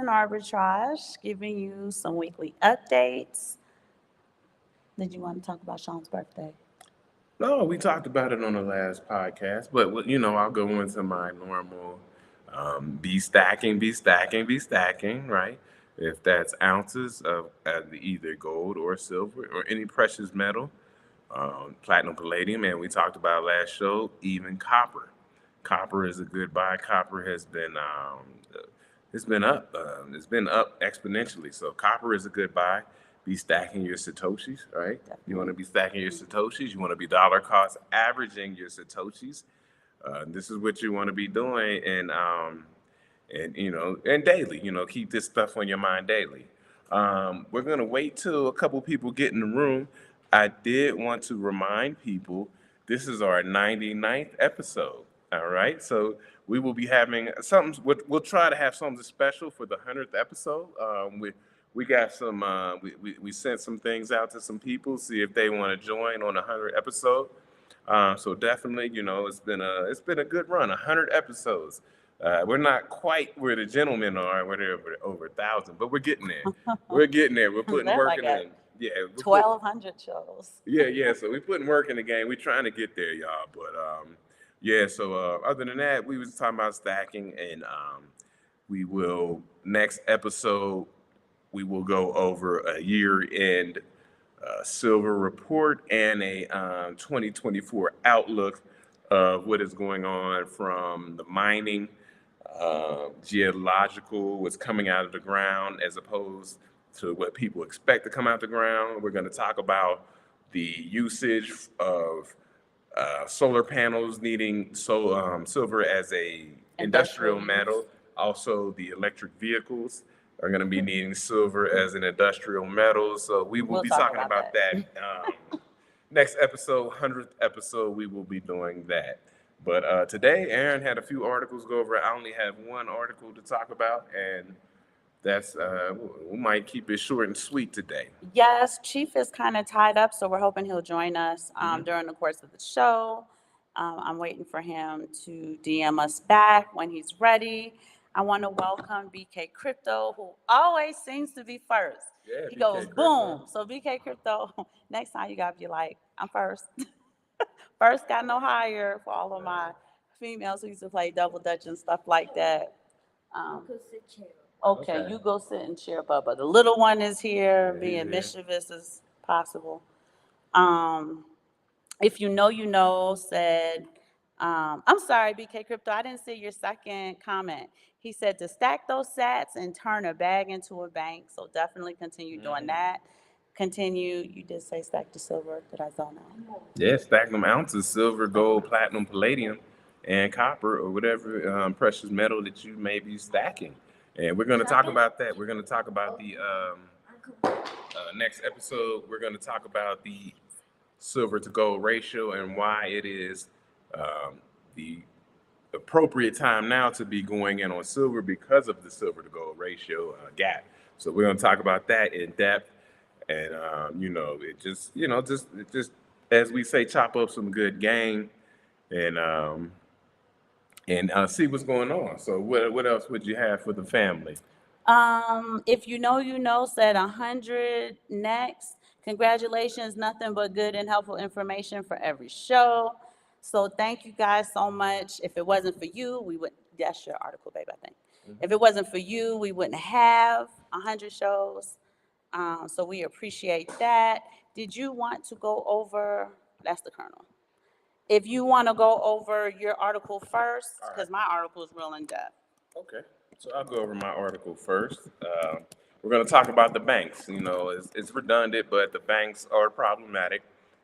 and Arbitrage, giving you some weekly updates. Did you want to talk about Sean's birthday? No, we talked about it on the last podcast, but I'll go into my normal be stacking, be stacking, be stacking, right? If that's ounces of either gold or silver or any precious metal, platinum, palladium, and we talked about last show, even copper. Copper is a good buy. Copper has been it's been up. It's been up exponentially. So copper is a good buy. Be stacking your satoshis, right? You want to be stacking your satoshis. You want to be dollar cost averaging your satoshis. This is what you want to be doing, and daily. Keep this stuff on your mind daily. We're gonna wait till a couple people get in the room. I did want to remind people this is our 99th episode. All right, so we will be having something. We'll try to have something special for the 100th episode. We got some. We sent some things out to some people, see if they want to join on the 100th episode. So definitely, it's been a good run, 100 episodes. We're not quite where the gentlemen are, where they're over 1,000, but we're getting there. We're getting there. We're putting They're work like in. Yeah, 1,200 shows. yeah. So we're putting work in the game. We're trying to get there, y'all. But yeah. So other than that, we was talking about stacking, and we will next episode we will go over a year-end silver report and a 2024 outlook of what is going on from the mining, geological, what's coming out of the ground as opposed to what people expect to come out the ground. We're going to talk about the usage of solar panels needing silver as a industrial metal. Also, the electric vehicles are going to be needing silver as an industrial metal. So we will We'll be talk talking about about that. Next episode, 100th episode, we will be doing that. But today, Aaron had a few articles to go over. I only have one article to talk about, and that's we might keep it short and sweet today. Yes, Chief is kind of tied up, so we're hoping he'll join us Mhm. during the course of the show. I'm waiting for him to DM us back when he's ready. I want to welcome BK Crypto, who always seems to be first. Yeah, He BK goes Crypto. boom. So BK Crypto, next time you gotta be like, I'm first. First got no higher for all of my females who used to play double dutch and stuff like that. Um, okay, Okay. you go sit and cheer, Bubba. The little one is here, Yeah, he's being here. mischievous as possible. Um, if you know, you know, said, I'm sorry, BK Crypto, I didn't see your second comment. He said to stack those sats and turn a bag into a bank. So definitely continue doing that. Continue. You did say stack the silver. Did I zone out? Yeah, stack them ounces, silver, gold, platinum, palladium, and copper, or whatever precious metal that you may be stacking. And we're going to talk about that. We're going to talk about the next episode. We're going to talk about the silver to gold ratio and why it is the appropriate time now to be going in on silver because of the silver to gold ratio gap. So we're going to talk about that in depth, and it just as we say, chop up some good game, and see what's going on. So what else would you have for the family? If you know, you know, said 100 next. Congratulations, nothing but good and helpful information for every show. So thank you guys so much. If it wasn't for you, we would, that's your article, babe, I think. If it wasn't for you, we wouldn't have 100 shows. So we appreciate that. Did you want to go over, that's the Colonel. If you want to go over your article first, because my article is real in depth. Okay, so I'll go over my article first. We're going to talk about the banks. It's redundant, but the banks are problematic,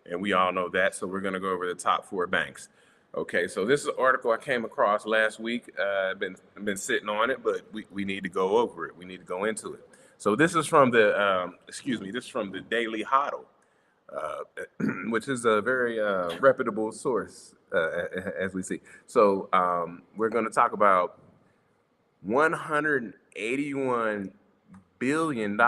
and we all know that. So we're going to go over the top 4 banks. Okay, so this is an article I came across last week. I've been sitting on it, but we need to go over it. We need to go into it. So this is from this is from the Daily Hodl, uh, which is a very reputable source, as we see. So we're going to talk about $181 billion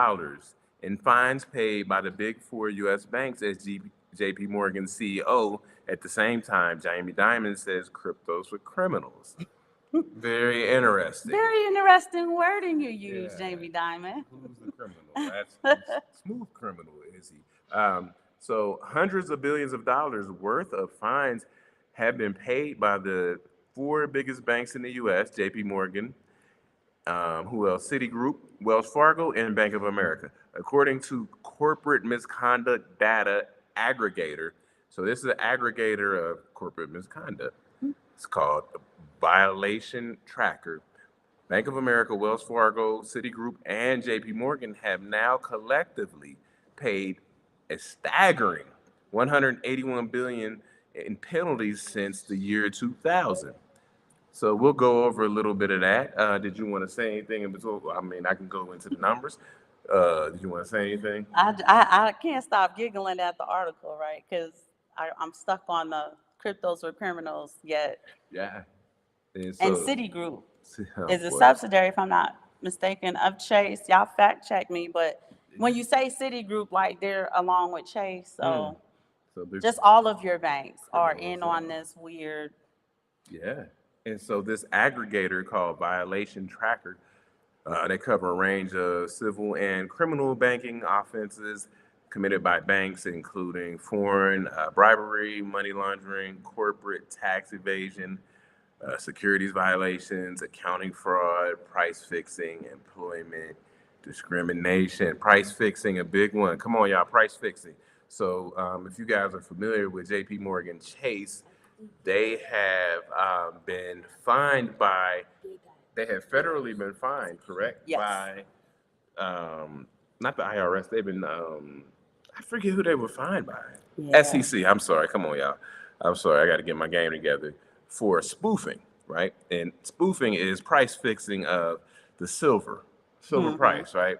in fines paid by the big 4 U.S. banks as J.P. Morgan CEO. At the same time, Jamie Dimon says cryptos for criminals. Very interesting. Very interesting wording you use, Yeah. Jamie Dimon. Who's the criminal? That's who's smooth criminal, is he? So hundreds of billions of dollars worth of fines have been paid by the four biggest banks in the U.S. J.P. Morgan, who else? Citigroup, Wells Fargo, and Bank of America, according to corporate misconduct data aggregator. So this is an aggregator of corporate misconduct. It's called Violation Tracker. Bank of America, Wells Fargo, Citigroup, and JP Morgan have now collectively paid a staggering 181 billion in penalties since the year 2000. So we'll go over a little bit of that. Did you want to say anything in between? I mean, I can go into the numbers. Did you want to say anything? I can't stop giggling at the article, right? Because I'm stuck on the cryptos were criminals yet. Yeah. And And so, Citigroup oh is a boy. subsidiary, if I'm not mistaken, of Chase. Y'all fact check me, but when you say Citigroup, like they're along with Chase, Mm. so So they're just all of your banks are criminals. in on this weird. Yeah. And so this aggregator called Violation Tracker, they cover a range of civil and criminal banking offenses committed by banks, including foreign bribery, money laundering, corporate tax evasion, securities violations, accounting fraud, price fixing, employment discrimination. Price fixing, a big one. Come on, y'all, price fixing. So, if you guys are familiar with JP Morgan Chase, they have been fined by, they have federally been fined, correct? Yes. By, not the IRS, they've been, I forget who they were fined by. Yeah. SEC, I'm sorry, come on, y'all. I'm sorry, I got to get my game together. For spoofing, right? And spoofing is price fixing of the silver price, right?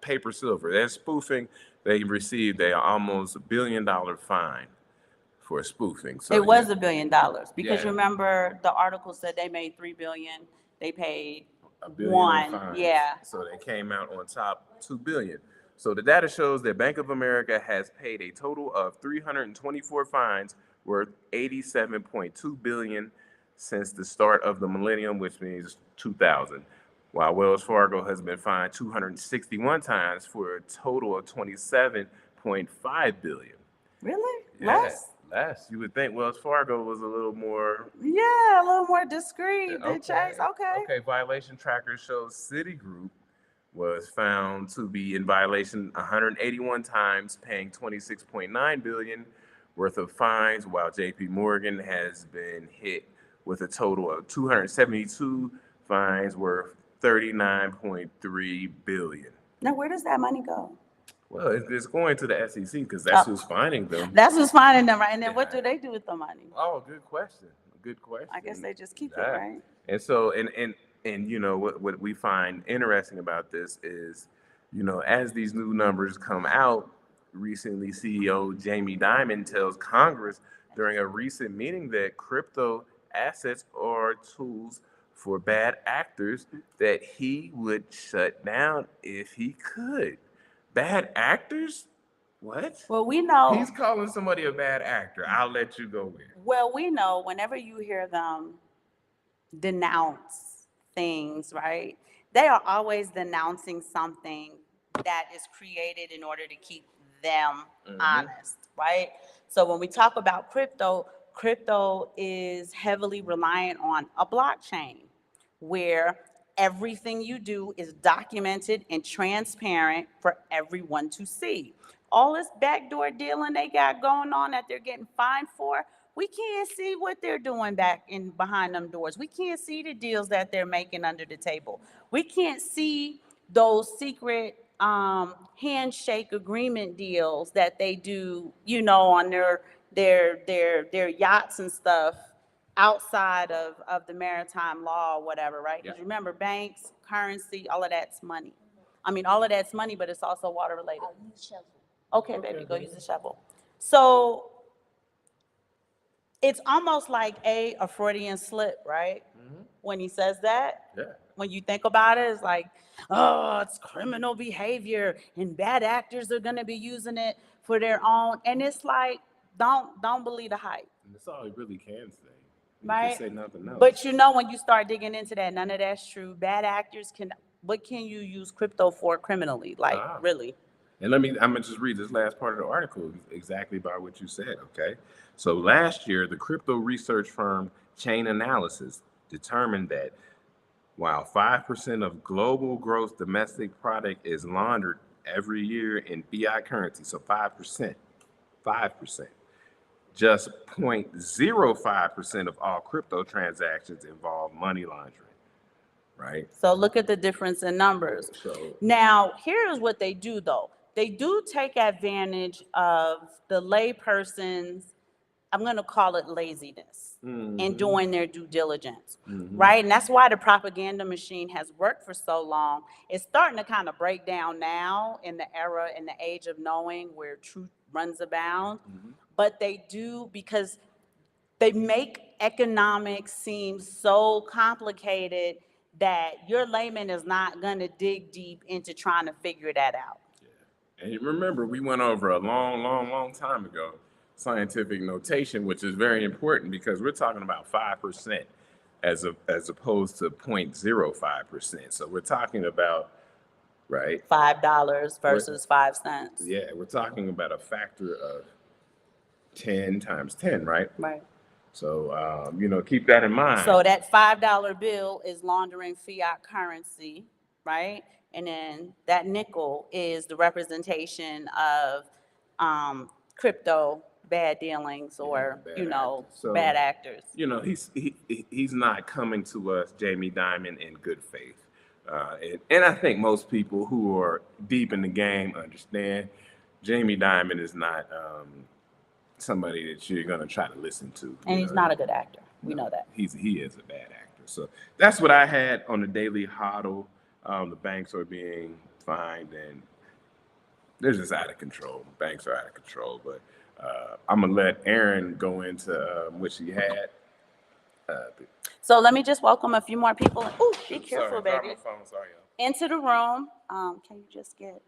Paper silver. They're spoofing. They received a almost $1 billion fine for spoofing. So It was yeah, $1 billion because you yeah, remember the article said they made 3 billion. They paid $1 billion in one. fines. Yeah. So they came out on top, 2 billion. So the data shows that Bank of America has paid a total of 324 fines worth 87.2 billion since the start of the millennium, which means 2000. While Wells Fargo has been fined 261 times for a total of 27.5 billion. Really? Yeah, Less? less. You would think Wells Fargo was a little more. Yeah, a little more discreet than Okay. Chase. Okay. Okay. Violation tracker shows Citigroup was found to be in violation 181 times, paying 26.9 billion worth of fines, while JP Morgan has been hit with a total of 272 fines worth 39.3 billion. Now, where does that money go? Well, it's going to the SEC because that's who's Oh, finding them. that's who's finding them, right? And then what Yeah. do they do with the money? Oh, good question. Good I guess question. they just keep it, Yeah. right? And so, and you know what we find interesting about this is, you know, as these new numbers come out, recently CEO Jamie Dimon tells Congress during a recent meeting that crypto assets are tools for bad actors that he would shut down if he could. Bad actors? What? Well, we know. He's calling somebody a bad actor. I'll let you go with. Well, we know whenever you hear them denounce things, right? They are always denouncing something that is created in order to keep them honest, right? So when we talk about crypto, crypto is heavily reliant on a blockchain where everything you do is documented and transparent for everyone to see. All this backdoor dealing they got going on that they're getting fined for, we can't see what they're doing back in behind them doors. We can't see the deals that they're making under the table. We can't see those secret handshake agreement deals that they do, you know, on their yachts and stuff outside of the maritime law or whatever, right? Because Yeah. remember, banks, currency, all of that's money. I mean, all of that's money, but it's also water related. Okay, baby, go use the shovel. So it's almost like a Freudian slip, right? When he says that, Yeah. when you think about it, it's like, oh, it's criminal behavior, and bad actors are gonna be using it for their own. And it's like, don't believe the hype. And that's all he really can say. You could right? say nothing But else. you know, when you start digging into that, none of that's true. Bad actors can, what can you use crypto for criminally? Like, Ah. really? And I'm gonna just read this last part of the article exactly by what you said, okay? So last year, the crypto research firm Chain Analysis determined that while 5% of global gross domestic product is laundered every year in fiat currency, so 5%, just 0.05% of all crypto transactions involve money laundering, right? So look at the difference in numbers. So, Now, here's what they do though. They do take advantage of the layperson's, I'm going to call it laziness in doing their due diligence, right? And that's why the propaganda machine has worked for so long. It's starting to kind of break down now in the era, in the age of knowing where truth runs abound. But they do, because they make economics seem so complicated that your layman is not going to dig deep into trying to figure that out. and you remember, we went over a long time ago scientific notation, which is very important because we're talking about 5% as opposed to 0.05%. So we're talking about, right? $5 versus 5 cents. Yeah, we're talking about a factor of 10 times 10, right? Right. So, keep that in mind. So that $5 bill is laundering fiat currency, right? And then that nickel is the representation of crypto bad dealings, or, bad actors. So, bad actors. He's not coming to us, Jamie Dimon, in good faith. And I think most people who are deep in the game understand Jamie Dimon is not somebody that you're going to try to listen to. And he's not a good actor. We know that. He is a bad actor. So that's what I had on the daily hodl. The banks are being fined, and they're just out of control. Banks are out of control. But I'm gonna let Erin go into what she had. So let me just welcome a few more people. Ooh, be careful, Sorry, drop baby. my phone. Sorry, y'all. Into the room. Can you just get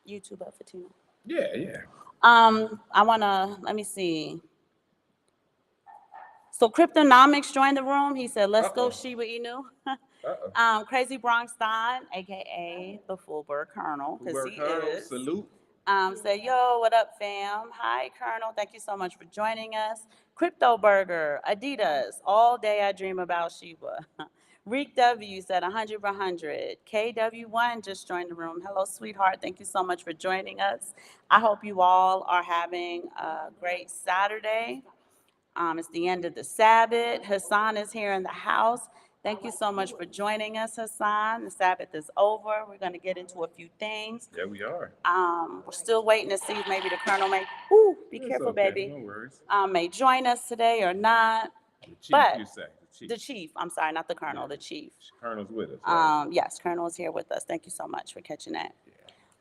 YouTube up for Tina? Yeah. Let me see. So Cryptonomics joined the room. He said, let's go Shiba Inu. Crazy Bronx Don, aka the Fulberg Colonel, because he is. Salute. Say, yo, what up, fam? Hi, Colonel. Thank you so much for joining us. Crypto Burger, Adidas. All day I dream about Shiba. Reek W said 100 for 100. KW1 just joined the room. Hello, sweetheart. Thank you so much for joining us. I hope you all are having a great Saturday. It's the end of the Sabbath. Hassan is here in the house. Thank you so much for joining us, Hassan. The Sabbath is over. We're going to get into a few things. Yeah, we are. We're still waiting to see if maybe the Colonel may, be careful, okay. baby. No worries. May join us today or not. The chief, But you say. the chief, I'm sorry, not the Colonel, the chief. Colonel's with us. Right? Yes, Colonel is here with us. Thank you so much for catching that.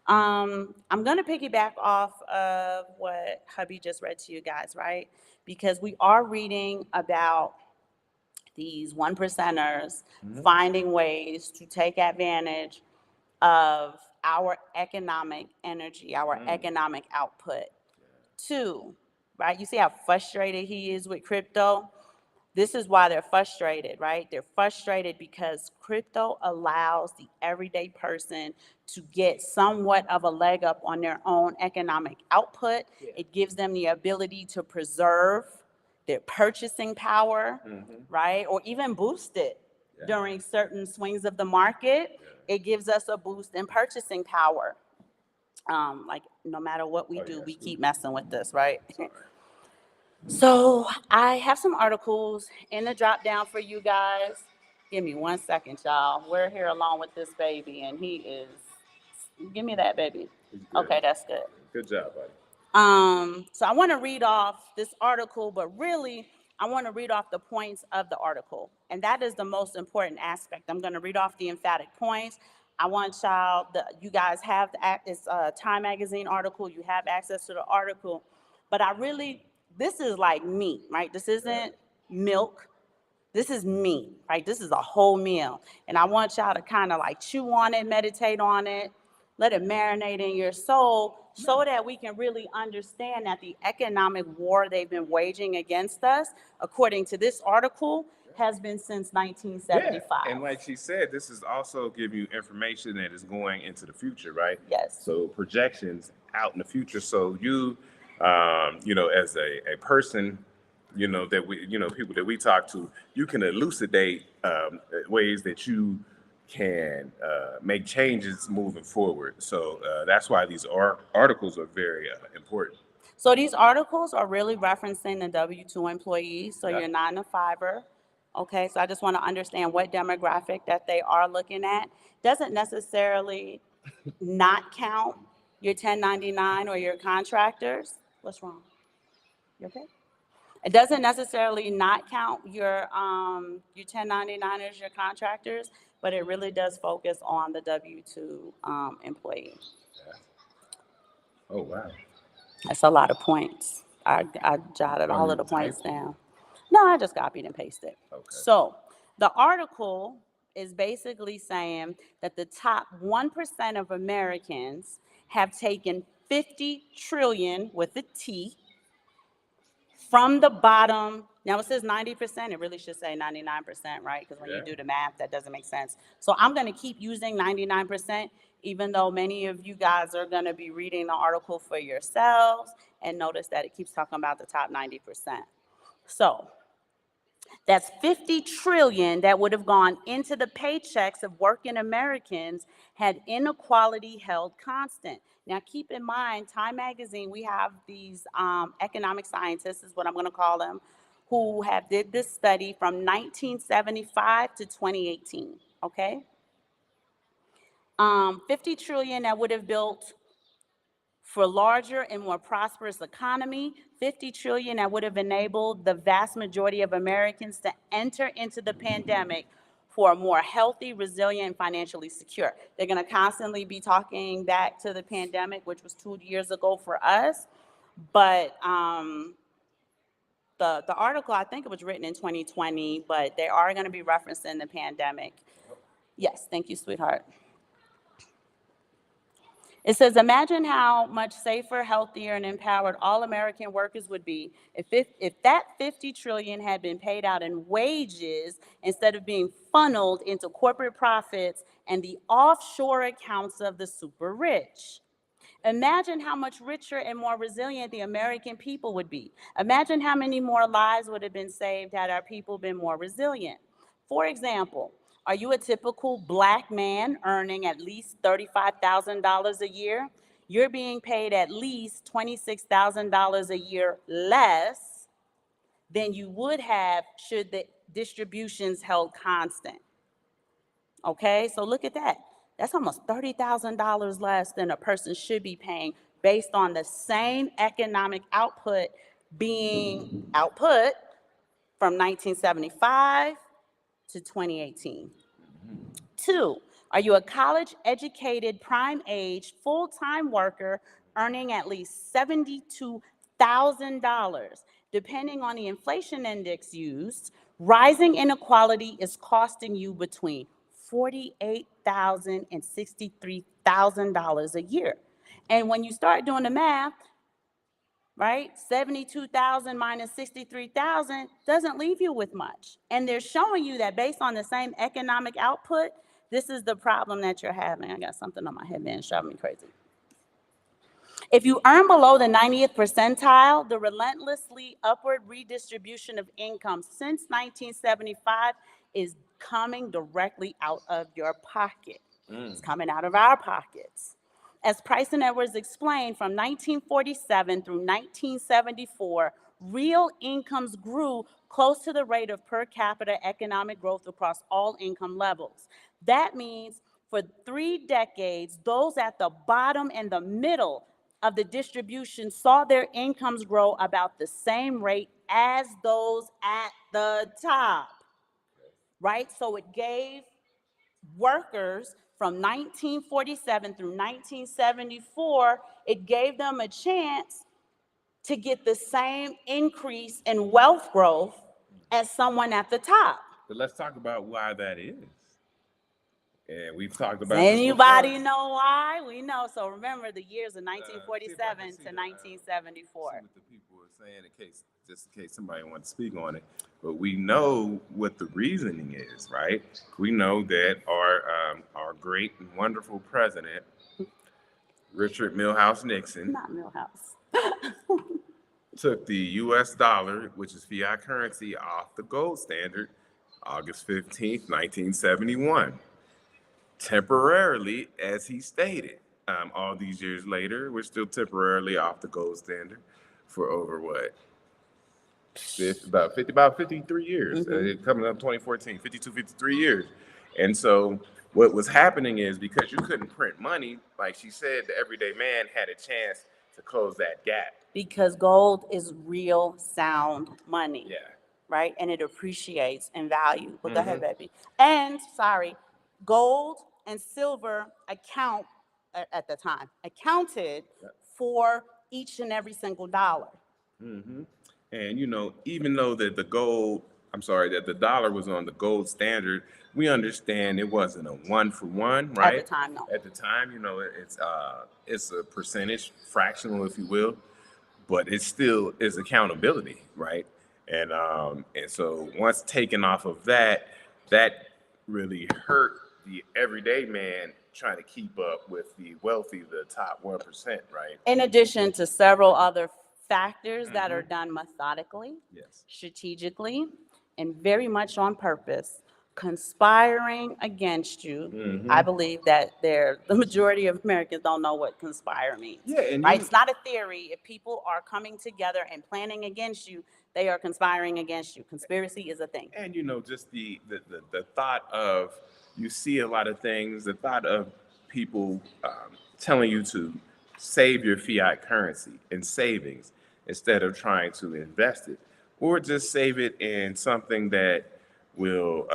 I'm going to piggyback off of what hubby just read to you guys, right? Because we are reading about these one percenters finding ways to take advantage of our economic energy, our economic output. Two, right? You see how frustrated he is with crypto? This is why they're frustrated, right? They're frustrated because crypto allows the everyday person to get somewhat of a leg up on their own economic output. It gives them the ability to preserve their purchasing power, right? Or even boost it during certain swings of the market. It gives us a boost in purchasing power. Like no matter what we do, we keep messing with this, right? So I have some articles in the drop down for you guys. Give me 1 second, y'all. We're here along with this baby, and he is. Give me that, baby. Okay, that's good. Good job, buddy. So I want to read off this article, but really, I want to read off the points of the article, and that is the most important aspect. I'm going to read off the emphatic points. I want you guys have it's a Time Magazine article. You have access to the article, but this is like meat, right? This isn't milk. This is meat, right? This is a whole meal. And I want y'all to kind of like chew on it, meditate on it, Let it marinate in your soul so that we can really understand that the economic war they've been waging against us, according to this article, has been since Yeah, 1975. and like she said, this is also giving you information that is going into the future, right? Yes. So projections out in the future. So you, as a person, that we, people that we talk to, you can elucidate ways that you can make changes moving forward. So that's why these articles are very important. So these articles are really referencing the W-2 employees, so Yeah. your 9 to 5er. Okay, so I just want to understand what demographic that they are looking at. Doesn't necessarily not count your 1099 or your contractors. What's wrong? You okay? It doesn't necessarily not count your 1099ers, your contractors, but it really does focus on the W-2 employee. Yeah. Oh wow. That's a lot of points. I jotted Oh, all you of the points typed it. down. No, I just copied and pasted. Okay. So the article is basically saying that the top 1% of Americans have taken 50 trillion with a T from the bottom. Now it says 90%, it really should say 99%, right? Because when you Yeah. do the math, that doesn't make sense. So I'm going to keep using 99%, even though many of you guys are going to be reading the article for yourselves, and notice that it keeps talking about the top 90%. So that's 50 trillion that would have gone into the paychecks of working Americans had inequality held constant. Now, keep in mind, Time Magazine, we have these economic scientists, is what I'm going to call them, who have did this study from 1975 to 2018. Okay, 50 trillion that would have built for larger and more prosperous economy, 50 trillion that would have enabled the vast majority of Americans to enter into the pandemic for a more healthy, resilient, and financially secure. They're going to constantly be talking back to the pandemic, which was 2 years ago for us, but the article, I think it was written in 2020, but they are going to be referencing the pandemic. Yes, thank you, sweetheart. It says, imagine how much safer, healthier, and empowered all American workers would be if that 50 trillion had been paid out in wages instead of being funneled into corporate profits and the offshore accounts of the super rich. Imagine how much richer and more resilient the American people would be. Imagine how many more lives would have been saved had our people been more resilient. For example, are you a typical Black man earning at least $35,000 a year? You're being paid at least $26,000 a year less than you would have should the distributions held constant. Okay, so look at that. That's almost $30,000 less than a person should be paying based on the same economic output being output from 1975 to 2018. Two, are you a college-educated, prime-age, full-time worker earning at least $72,000? Depending on the inflation index used, rising inequality is costing you between $48,000 and $63,000 a year. And when you start doing the math, right, 72,000 minus 63,000 doesn't leave you with much. And they're showing you that based on the same economic output, this is the problem that you're having. I got something on my headband driving me crazy. If you earn below the 90th percentile, the relentlessly upward redistribution of income since 1975 is coming directly out of your pocket. It's coming out of our pockets. As Price and Edwards explained, from 1947 through 1974, real incomes grew close to the rate of per capita economic growth across all income levels. That means for 3 decades, those at the bottom and the middle of the distribution saw their incomes grow about the same rate as those at the top, right? So it gave workers from 1947 through 1974, it gave them a chance to get the same increase in wealth growth as someone at the top. But let's talk about why that is. And we've talked Does about this anybody before. know why? We know. So remember the years of See if I can 1947 see to the see 1974. what the people are saying just in case somebody wants to speak on it. But we know what the reasoning is, right? We know that our great and wonderful president Richard Milhouse Nixon Not Millhouse. took the U.S. dollar, which is fiat currency, off the gold standard, August 15th, 1971, temporarily, as he stated. All these years later, we're still temporarily off the gold standard for over what? About 53 years. Hmm. Coming up 2014, 52, 53 years. And so what was happening is because you couldn't print money, like she said, the everyday man had a chance to close that gap. Because gold is real sound money, Yeah. right? And it appreciates in value. But go ahead, Hmm. baby. And sorry, gold and silver at the time accounted for each and every single dollar. Hmm. And even though that the gold, I'm sorry, that the dollar was on the gold standard, we understand it wasn't a one for one, At the right? time, no. At the time, it's a percentage, fractional, if you will, but it still is accountability, right? And so once taken off of that, that really hurt the everyday man trying to keep up with the wealthy, the top 1%, right? In addition to several other factors that are Hmm. done methodically, Yes. strategically, and very much on purpose, conspiring against you. I Hmm. believe that the majority of Americans don't know what conspire means, Yeah, and right? It's not a theory. If people are coming together and planning against you, they are conspiring against you. Conspiracy is a thing. and just the thought of, you see a lot of things, the thought of people telling you to save your fiat currency in savings instead of trying to invest it, or just save it in something that will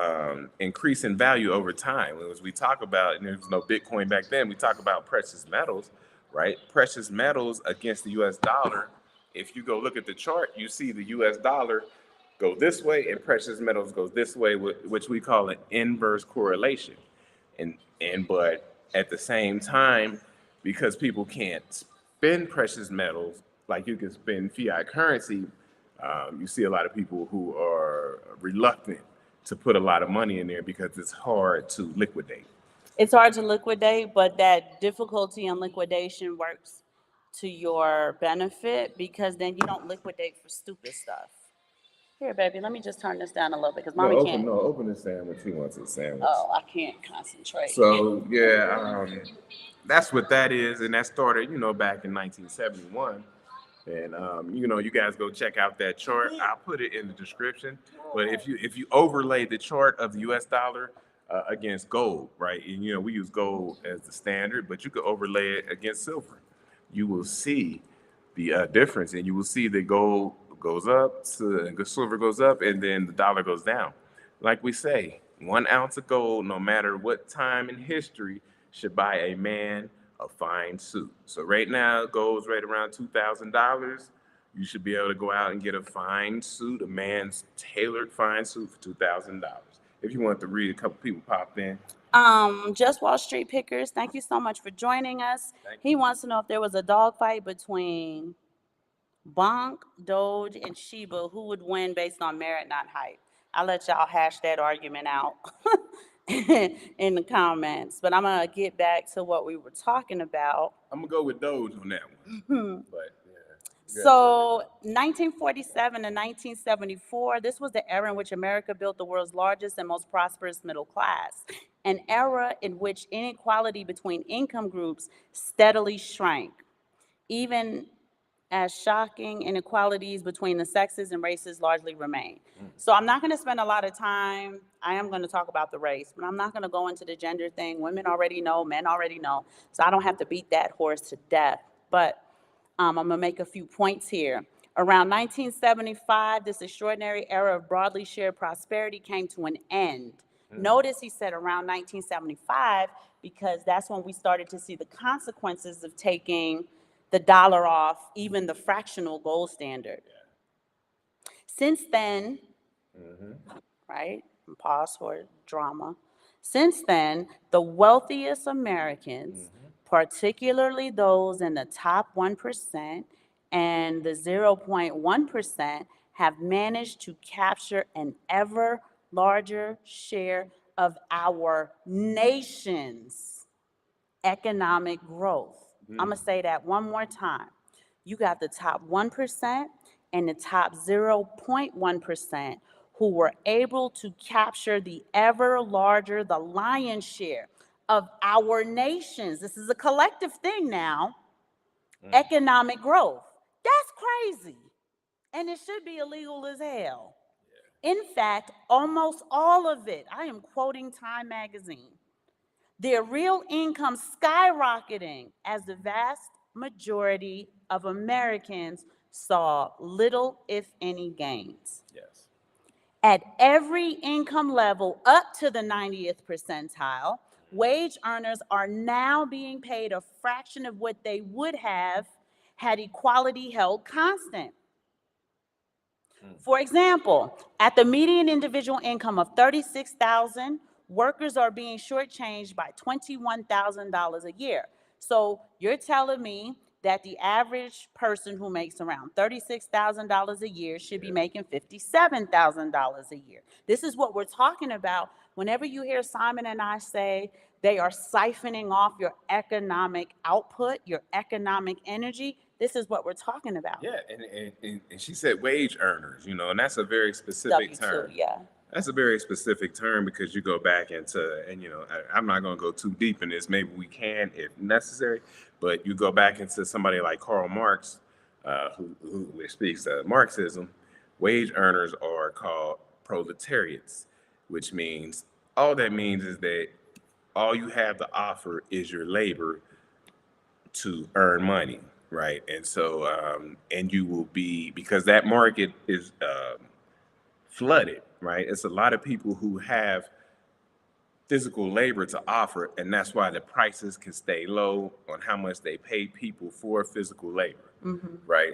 increase in value over time. As we talk about, and there was no Bitcoin back then, we talk about precious metals, right? Precious metals against the US dollar. If you go look at the chart, you see the US dollar go this way and precious metals goes this way, which we call an inverse correlation. But at the same time, because people can't spend precious metals like you can spend fiat currency, you see a lot of people who are reluctant to put a lot of money in there because it's hard to liquidate. It's hard to liquidate, but that difficulty in liquidation works to your benefit because then you don't liquidate for stupid stuff. Here, baby, let me just turn this down a little bit because mommy can't. No, open the sandwich. He wants a sandwich. Oh, I can't concentrate. So yeah, that's what that is, and that started, back in 1971. And you guys go check out that chart. I'll put it in the description. But if you overlay the chart of the U.S. dollar against gold, right? And we use gold as the standard, but you could overlay it against silver. You will see the difference, and you will see that gold goes up, silver goes up, and then the dollar goes down. Like we say, 1 ounce of gold, no matter what time in history, should buy a man a fine suit. So right now, gold's right around $2,000. You should be able to go out and get a fine suit, a man's tailored fine suit for $2,000. If you want to read, a couple people popped in. Just Wall Street Pickers, thank you so much for joining us. Thank He wants to know if there was a dog fight between Bonk, Doge, and Shiba, who would win based on merit, not hype. I'll let y'all hash that argument out in the comments. But I'm going to get back to what we were talking about. I'm gonna go with Doge on that one. But yeah. So 1947 to 1974, this was the era in which America built the world's largest and most prosperous middle class, an era in which inequality between income groups steadily shrank, even as shocking inequalities between the sexes and races largely remain. So I'm not going to spend a lot of time. I am going to talk about the race, but I'm not going to go into the gender thing. Women already know, men already know, so I don't have to beat that horse to death. But I'm going to make a few points here. Around 1975, this extraordinary era of broadly shared prosperity came to an end. Notice he said around 1975 because that's when we started to see the consequences of taking the dollar off even the fractional gold standard. Since then, right, pause for drama. Since then, the wealthiest Americans, particularly those in the top 1% and the 0.1%, have managed to capture an ever larger share of our nation's economic growth. I'm going to say that one more time. You got the top 1% and the top 0.1% who were able to capture the ever larger, the lion's share of our nations. This is a collective thing now. Economic growth. That's crazy. And it should be illegal as hell. In fact, almost all of it, I am quoting Time magazine, their real income skyrocketing as the vast majority of Americans saw little, if any, gains. Yes. At every income level up to the 90th percentile, wage earners are now being paid a fraction of what they would have had equality held constant. For example, at the median individual income of $36,000, workers are being shortchanged by $21,000 a year. So you're telling me that the average person who makes around $36,000 a year should be making $57,000 a year. This is what we're talking about. Whenever you hear Simon and I say they are siphoning off your economic output, your economic energy, this is what we're talking about. Yeah, and she said wage earners, and that's a very specific W2, term. yeah. That's a very specific term because you go back into, and I'm not going to go too deep in this. Maybe we can if necessary, but you go back into somebody like Karl Marx, who speaks Marxism. Wage earners are called proletariats, which means all that means is that all you have to offer is your labor to earn money, right? And so, and you will be, because that market is flooded, right? It's a lot of people who have physical labor to offer, and that's why the prices can stay low on how much they pay people for physical labor, right?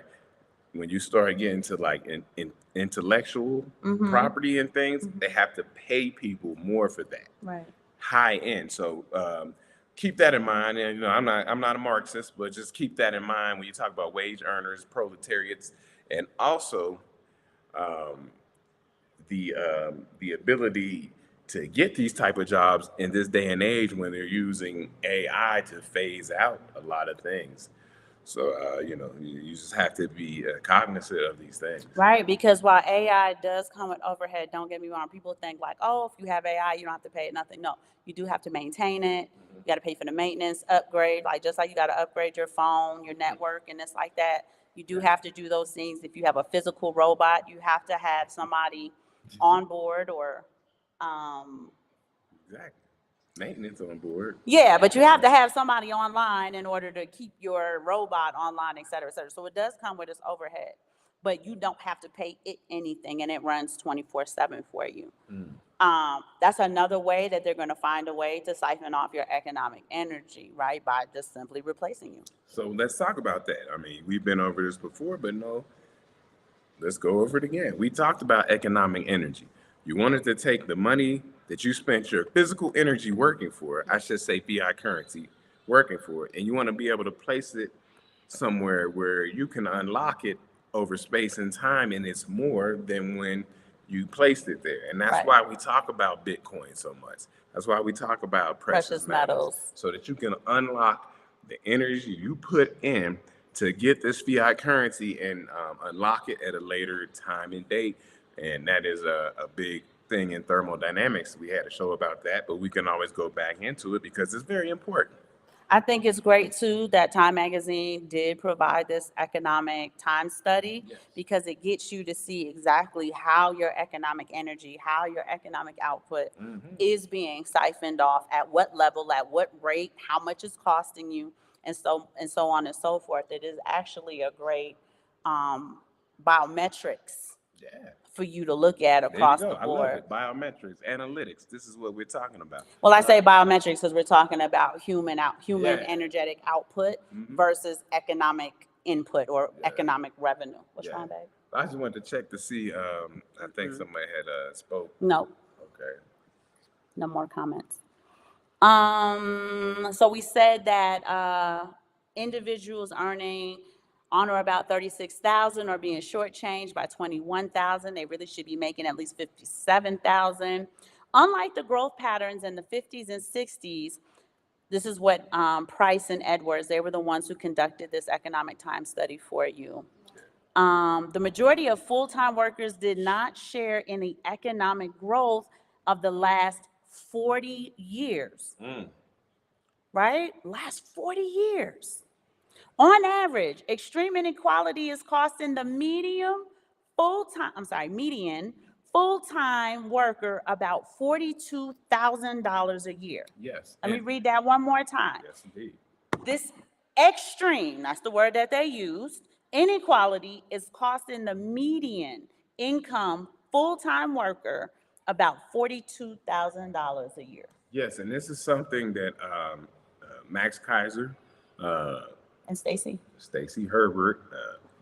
When you start getting to like in intellectual property and things, they have to pay people more for that. Right. High end. So keep that in mind. And I'm not a Marxist, but just keep that in mind when you talk about wage earners, proletariats, and also the ability to get these type of jobs in this day and age when they're using AI to phase out a lot of things. So you just have to be cognizant of these things. Right, because while AI does come with overhead, don't get me wrong, people think like, oh, if you have AI, you don't have to pay nothing. No, you do have to maintain it. You got to pay for the maintenance, upgrade, like just like you got to upgrade your phone, your network, and it's like that. You do have to do those things. If you have a physical robot, you have to have somebody on board or Exactly. Maintenance on board. yeah, but you have to have somebody online in order to keep your robot online, et cetera, et cetera. So it does come with its overhead, but you don't have to pay it anything, and it runs 24/7 for you. That's another way that they're going to find a way to siphon off your economic energy, right? By just simply replacing you. So let's talk about that. I mean, we've been over this before, but no, let's go over it again. We talked about economic energy. You wanted to take the money that you spent your physical energy working for, I should say fiat currency working for, and you want to be able to place it somewhere where you can unlock it over space and time, and it's more than when you placed it there. And that's Right. why we talk about Bitcoin so much. That's why we talk about precious metals, so that you can unlock the energy you put in to get this fiat currency and unlock it at a later time and date. And that is a big thing in thermodynamics. We had a show about that, but we can always go back into it because it's very important. I think it's great too that Time Magazine did provide this economic time study because it gets you to see exactly how your economic energy, how your economic output is being siphoned off, at what level, at what rate, how much it's costing you, and so on and so forth. It is actually a great biometrics Yeah. for you to look at There you across go. the I love board. it. Biometrics, analytics. This is what we're talking about. Well, I say biometrics because we're talking about human Yeah. energetic output versus economic input or economic revenue. What's wrong, babe? I just wanted to check to see. I think somebody had spoke. No. Okay. No more comments. So we said that individuals earning on or about 36,000 are being shortchanged by 21,000. They really should be making at least 57,000. Unlike the growth patterns in the 50s and 60s, this is what Price and Edwards, they were the ones who conducted this economic time study for you. The majority of full-time workers did not share in the economic growth of the last 40 years, right? Last 40 years. On average, extreme inequality is costing the median full-time worker about $42,000 a year. Yes. Let me read that one more time. Yes, indeed. This extreme, that's the word that they used, inequality is costing the median income full-time worker about $42,000 a year. Yes, and this is something that Max Kaiser, And Stacy Herbert,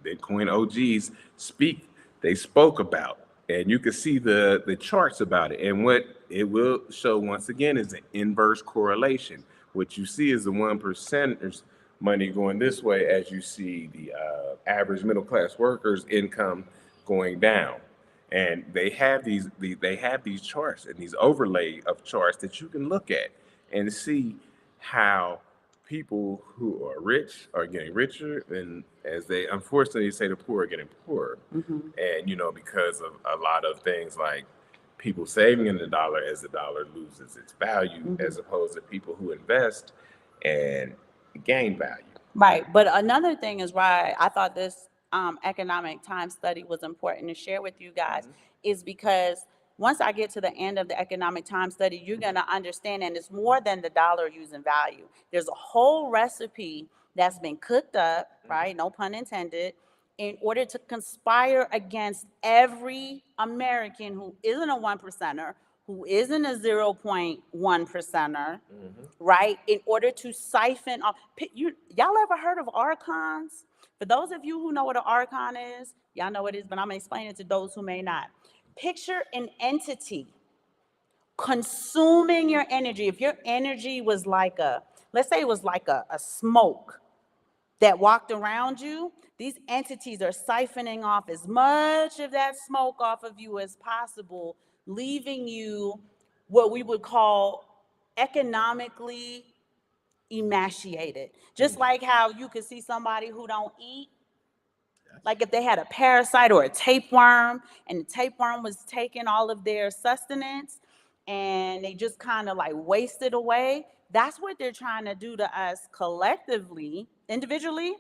Bitcoin OGs they spoke about. And you can see the charts about it. And what it will show once again is an inverse correlation. What you see is the 1%ers money going this way as you see the average middle class workers income going down. And they have these charts and these overlay of charts that you can look at and see how people who are rich are getting richer, and as they unfortunately say, the poor are getting poorer. And because of a lot of things like people saving in the dollar as the dollar loses its value, as opposed to people who invest and gain value. Right. But another thing is why I thought this economic time study was important to share with you guys is because once I get to the end of the economic time study, you're going to understand, and it's more than the dollar using value. There's a whole recipe that's been cooked up, right? No pun intended, in order to conspire against every American who isn't a 1%er, who isn't a 0.1%er, right? In order to siphon off. Y'all ever heard of archons? For those of you who know what an archon is, y'all know what it is, but I'm gonna explain it to those who may not. Picture an entity consuming your energy. If your energy was like let's say it was like a smoke that walked around you, these entities are siphoning off as much of that smoke off of you as possible, leaving you what we would call economically emaciated. Just like how you could see somebody who don't eat, like if they had a parasite or a tapeworm, and the tapeworm was taking all of their sustenance and they just kind of like wasted away. That's what they're trying to do to us collectively, individually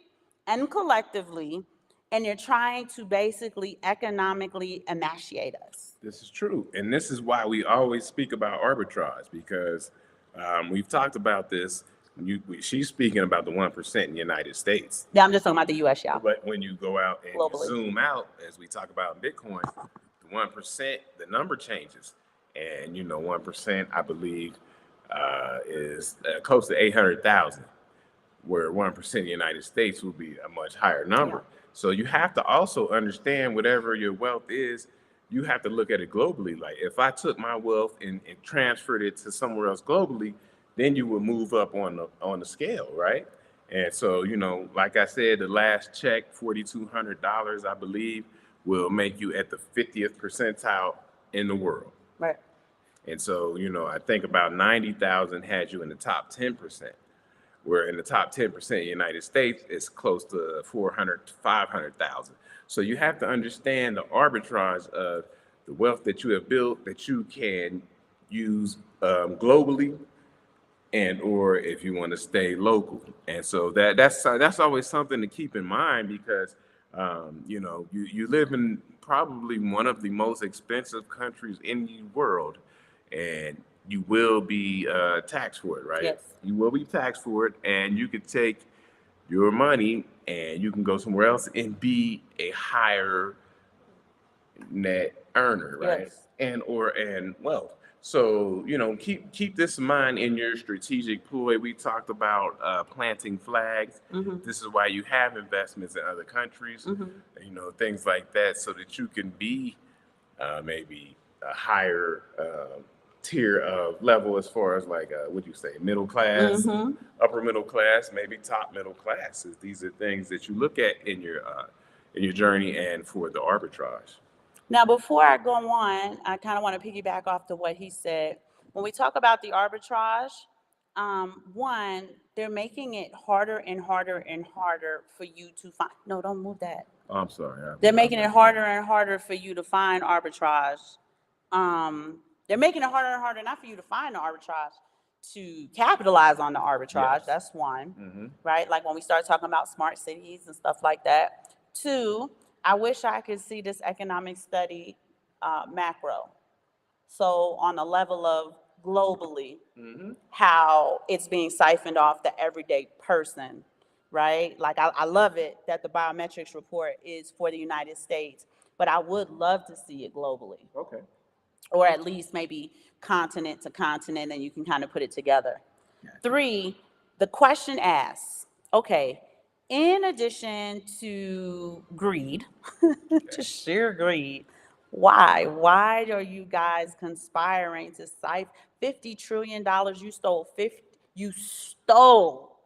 and collectively, and they're trying to basically economically emaciate us. This is true. And this is why we always speak about arbitrage, because we've talked about this. She's speaking about the 1% in the United States. Yeah, I'm just talking about the U.S., y'all. But when you go out and Globally. zoom out, as we talk about in Bitcoin, the 1%, the number changes. And, 1%, I believe, is close to 800,000, where 1% in the United States will be a much higher number. Yeah. So you have to also understand whatever your wealth is, you have to look at it globally. Like if I took my wealth and transferred it to somewhere else globally, then you would move up on the scale, right? And so, like I said, the last check, $4,200, I believe, will make you at the 50th percentile in the world. Right. And so, I think about 90,000 had you in the top 10%, where in the top 10% of the United States, it's close to 400 to 500,000. So you have to understand the arbitrage of the wealth that you have built that you can use globally, and or if you want to stay local. And so that's always something to keep in mind, because you live in probably one of the most expensive countries in the world, and you will be taxed for it, right? Yes. You will be taxed for it, and you could take your money and you can go somewhere else and be a higher net earner, right? Yes. And wealth. So, keep this in mind in your strategic ploy. We talked about planting flags. This is why you have investments in other countries, things like that, so that you can be maybe a higher tier of level as far as like what you say, middle class, Mm-hmm. upper middle class, maybe top middle classes. These are things that you look at in your journey and for the arbitrage. Now, before I go on, I kind of want to piggyback off to what he said. When we talk about the arbitrage, one, they're making it harder and harder and harder for you to find. No, don't move that. Oh, I'm sorry. They're making it harder and harder for you to find arbitrage. They're making it harder and harder not for you to find the arbitrage, to capitalize on the arbitrage. Yes. That's one, Hmm. right? Like when we start talking about smart cities and stuff like that. Two, I wish I could see this economic study macro. So on a level of globally, Hmm. how it's being siphoned off the everyday person, right? Like I love it that the biometrics report is for the United States, but I would love to see it globally, Okay. or at least maybe continent to continent, and you can kind of put it together. Three, the question asks, okay, in addition to greed, to sheer greed, why? Why are you guys conspiring to siphon $50 trillion? You stole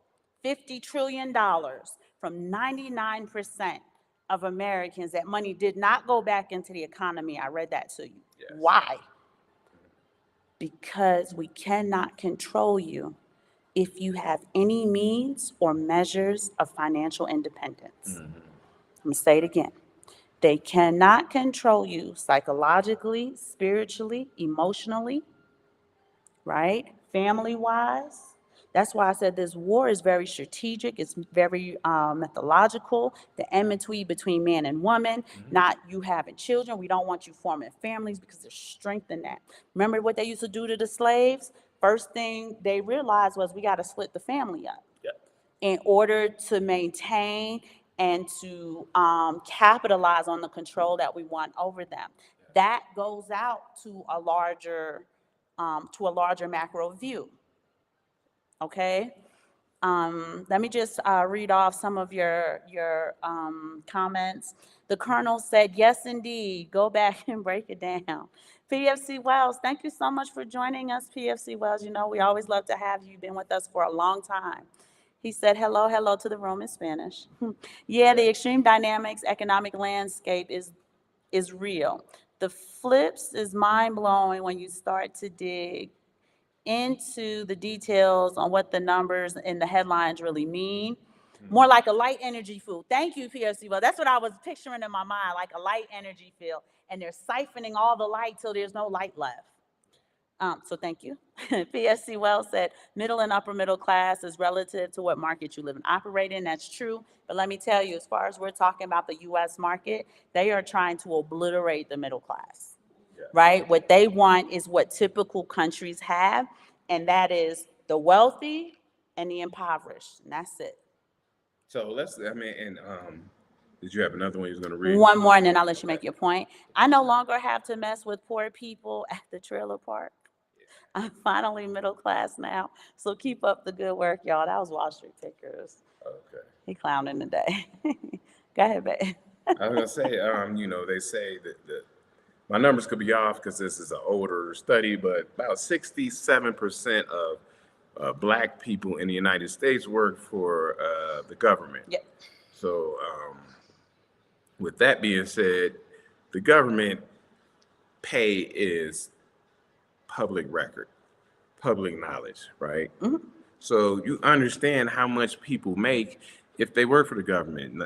$50 trillion from 99% of Americans. That money did not go back into the economy. I read that to you. Yes. Why? Because we cannot control you if you have any means or measures of financial independence. Hmm. I'm going to say it again. They cannot control you psychologically, spiritually, emotionally, right? Family wise. That's why I said this war is very strategic. It's very methodological. The enmity between man and woman, not you having children. We don't want you forming families because there's strength in that. Remember what they used to do to the slaves? First thing they realized was we got to split the family up Yeah. in order to maintain and to capitalize on the control that we want over them. That goes out to a larger macro view. Okay. Let me just read off some of your comments. The Colonel said, yes, indeed. Go back and break it down. PFC Wells, thank you so much for joining us, PFC Wells. You know, we always love to have you. You've been with us for a long time. He said, hello, hello to the room in Spanish. Yeah, the extreme dynamics economic landscape is real. The flips is mind blowing when you start to dig into the details on what the numbers and the headlines really mean. More like a light energy field. Thank you, PFC. Well, that's what I was picturing in my mind, like a light energy field. And they're siphoning all the light till there's no light left. So thank you. PSC Wells said middle and upper middle class is relative to what market you live and operate in. That's true. But let me tell you, as far as we're talking about the U.S. market, they are trying to obliterate the middle class, right? What they want is what typical countries have, and that is the wealthy and the impoverished. And that's it. So I mean, and did you have another one you was going to read? One more, and then I'll let you make your point. I no longer have to mess with poor people at the trailer park. I'm finally middle class now. So keep up the good work, y'all. That was Wall Street Pickers. Okay. He clowning today. Go ahead, babe. I was gonna say, they say that my numbers could be off because this is an older study, but about 67% of Black people in the United States work for the government. Yep. So, with that being said, the government pay is public record, public knowledge, right? Mhm. So you understand how much people make if they work for the government,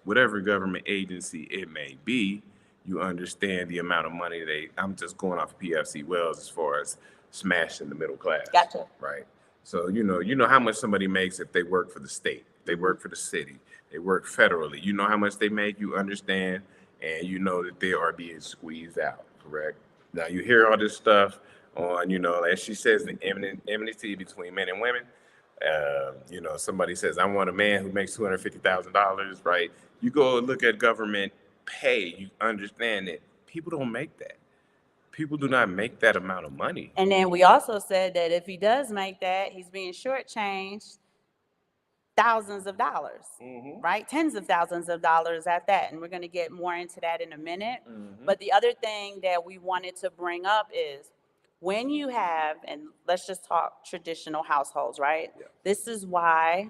whatever government agency it may be. You understand the amount of money I'm just going off of PFC Wells as far as smashing the middle class. Gotcha. Right. So you know how much somebody makes if they work for the state, they work for the city, they work federally. You know how much they make. You understand, and you know that they are being squeezed out. Correct. Now you hear all this stuff on, as she says, the enmity between men and women. Somebody says, I want a man who makes $250,000, right? You go look at government pay, you understand that people don't make that. People do not make that amount of money. And then we also said that if he does make that, he's being shortchanged thousands of dollars, right? Tens of thousands of dollars at that. And we're going to get more into that in a minute. But the other thing that we wanted to bring up is when you have, and let's just talk traditional households, right? Yeah. This is why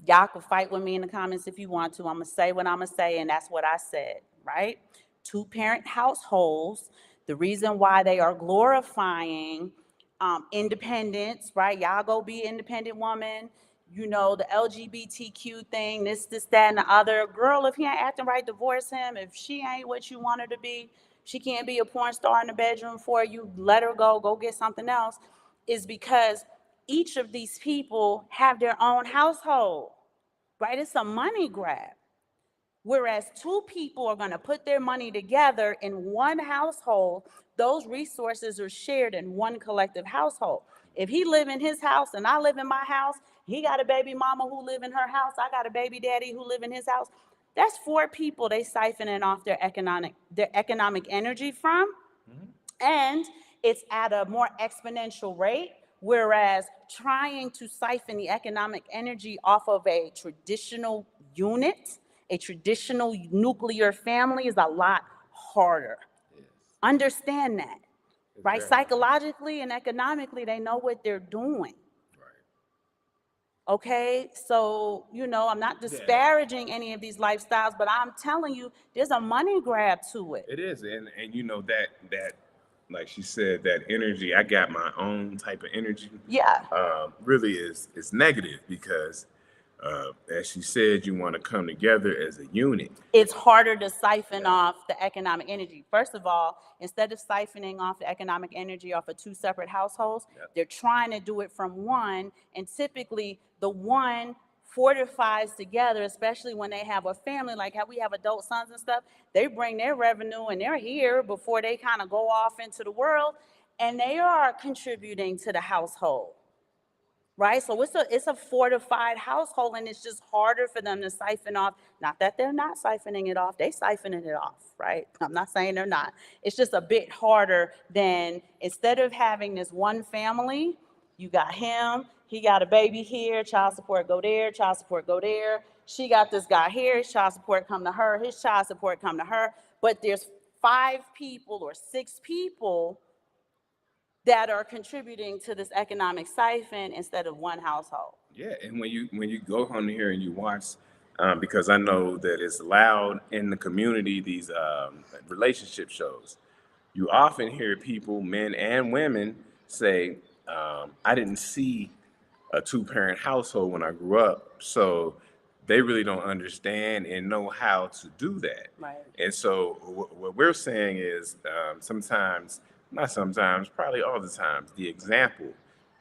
y'all can fight with me in the comments if you want to. I'm going to say what I'm going to say, and that's what I said, right? Two-parent households, the reason why they are glorifying independence, right? Y'all go be an independent woman. You know, the LGBTQ thing, this, that, and the other. Girl, if he ain't acting right, divorce him. If she ain't what you want her to be, she can't be a porn star in the bedroom for you. Let her go get something else. Is because each of these people have their own household, right? It's a money grab. Whereas two people are going to put their money together in one household, those resources are shared in one collective household. If he live in his house and I live in my house, he got a baby mama who live in her house, I got a baby daddy who live in his house. That's four people they siphoning off their economic energy from, and it's at a more exponential rate. Whereas trying to siphon the economic energy off of a traditional unit, a traditional nuclear family, is a lot harder. Yes. Understand that, It's right? very Psychologically and economically, they know what they're doing. right. Okay, so I'm not Yeah. disparaging any of these lifestyles, but I'm telling you, there's a money grab to it. It is, and you know that like she said, that energy. I got my own type of energy. Yeah. Really is negative because, as she said, you want to come together as a unit. It's harder to siphon off the economic energy. First of all, instead of siphoning off the economic energy off of two separate households, Yep. they're trying to do it from one, and typically the one fortifies together, especially when they have a family, like how we have adult sons and stuff. They bring their revenue and they're here before they kind of go off into the world, and they are contributing to the household. Right, so it's a fortified household, and it's just harder for them to siphon off. Not that they're not siphoning it off; they siphoning it off, right? I'm not saying they're not. It's just a bit harder than, instead of having this one family, you got him. He got a baby here. Child support go there. Child support go there. She got this guy here. His child support come to her. His child support come to her. But there's 5 people or 6 people that are contributing to this economic siphon instead of one household. Yeah, and when you go on here and you watch, because I know that it's loud in the community, these relationship shows, you often hear people, men and women, say, "I didn't see a two-parent household when I grew up," so they really don't understand and know how to do that. Right. And so what we're saying is, sometimes, not sometimes, probably all the time, the example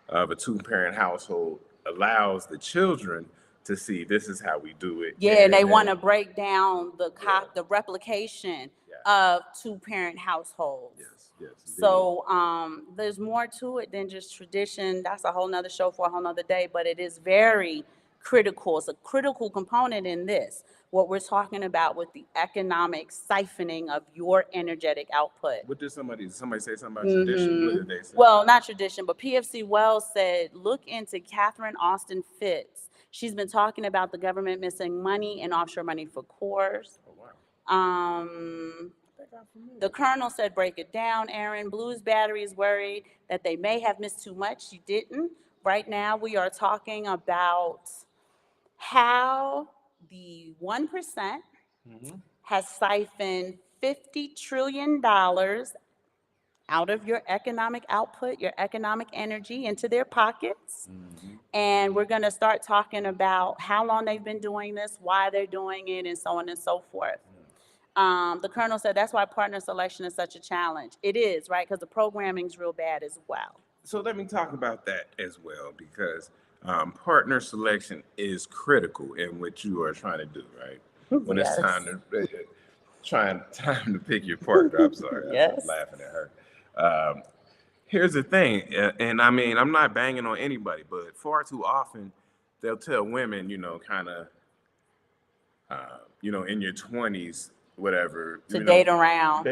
of a two-parent household allows the children to see this is how we do it. Yeah, and they want to break down the replication Yeah. of two-parent households. Yes, yes. Indeed. So there's more to it than just tradition. That's a whole nother show for a whole nother day, but it is very critical. It's a critical component in this, what we're talking about with the economic siphoning of your energetic output. What did somebody say something about tradition? What did they say? Well, not tradition, but PFC Wells said, look into Catherine Austin Fitts. She's been talking about the government missing money and offshore money for cores. Oh, wow. The colonel said, break it down, Aaron. Blues Battery is worried that they may have missed too much. You didn't. Right now, we are talking about how the 1% has siphoned $50 trillion out of your economic output, your economic energy, into their pockets. And we're going to start talking about how long they've been doing this, why they're doing it, and so on and so forth. The colonel said that's why partner selection is such a challenge. It is, right? Because the programming's real bad as well. So let me talk about that as well, because partner selection is critical in what you are trying to do, right? When it's time to pick your partner. I'm sorry, Yes. I'm laughing at her. Here's the thing, and I mean, I'm not banging on anybody, but far too often they'll tell women, kind of, in your 20s, whatever, To date around.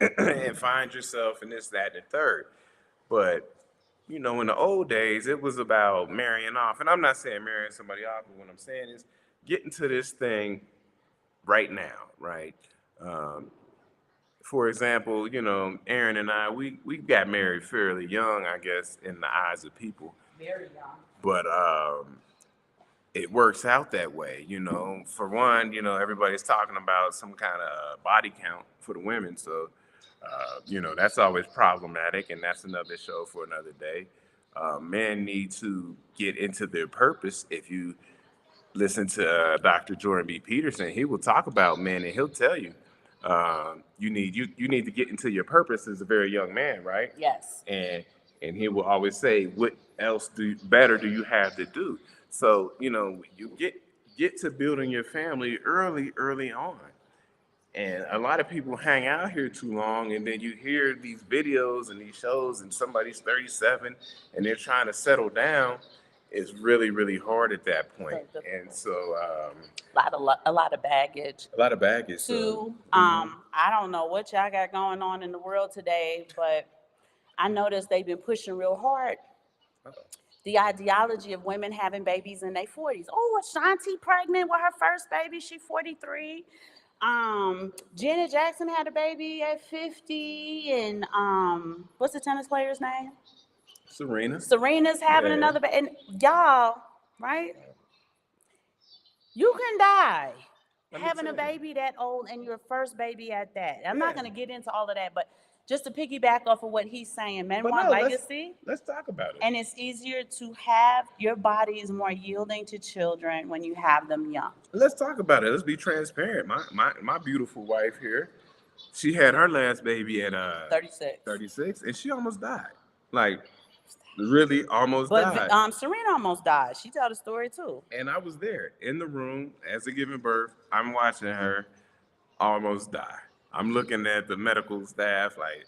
and find yourself and this, that, and the third. But in the old days, it was about marrying off, and I'm not saying marrying somebody off, but what I'm saying is getting to this thing right now, right? for example, Aaron and I, we got married fairly young, I guess, in the eyes of people. Very young. But it works out that way, For one, everybody's talking about some kind of body count for the women, so that's always problematic, and that's another show for another day. Men need to get into their purpose. If you listen to Dr. Jordan B. Peterson, he will talk about men, and he'll tell you you need to get into your purpose as a very young man, right? Yes. And he will always say, what else better do you have to do? So you get to building your family early on. And a lot of people hang out here too long, and then you hear these videos and these shows, and somebody's 37 and they're trying to settle down. It's really, really hard at that point. And so A lot of baggage. a lot of baggage. Too. I don't know what y'all got going on in the world today, but I noticed they've been pushing real hard the ideology of women having babies in their 40s. Oh, Ashanti pregnant with her first baby. She's 43. Janet Jackson had a baby at 50. And what's the tennis player's name? Serena. Serena's having another baby. And y'all, right? You can die having a baby that old and your first baby at that. I'm not going to get into all of that, but just to piggyback off of what he's saying, men want legacy. Let's talk about it. And it's easier to have your body is more yielding to children when you have them young. Let's talk about it. Let's be transparent. My beautiful wife here, she had her last baby at 36, and she almost died. Like, really almost died. But Serena almost died. She told the story too. And I was there in the room as they're giving birth. I'm watching her almost die. I'm looking at the medical staff like,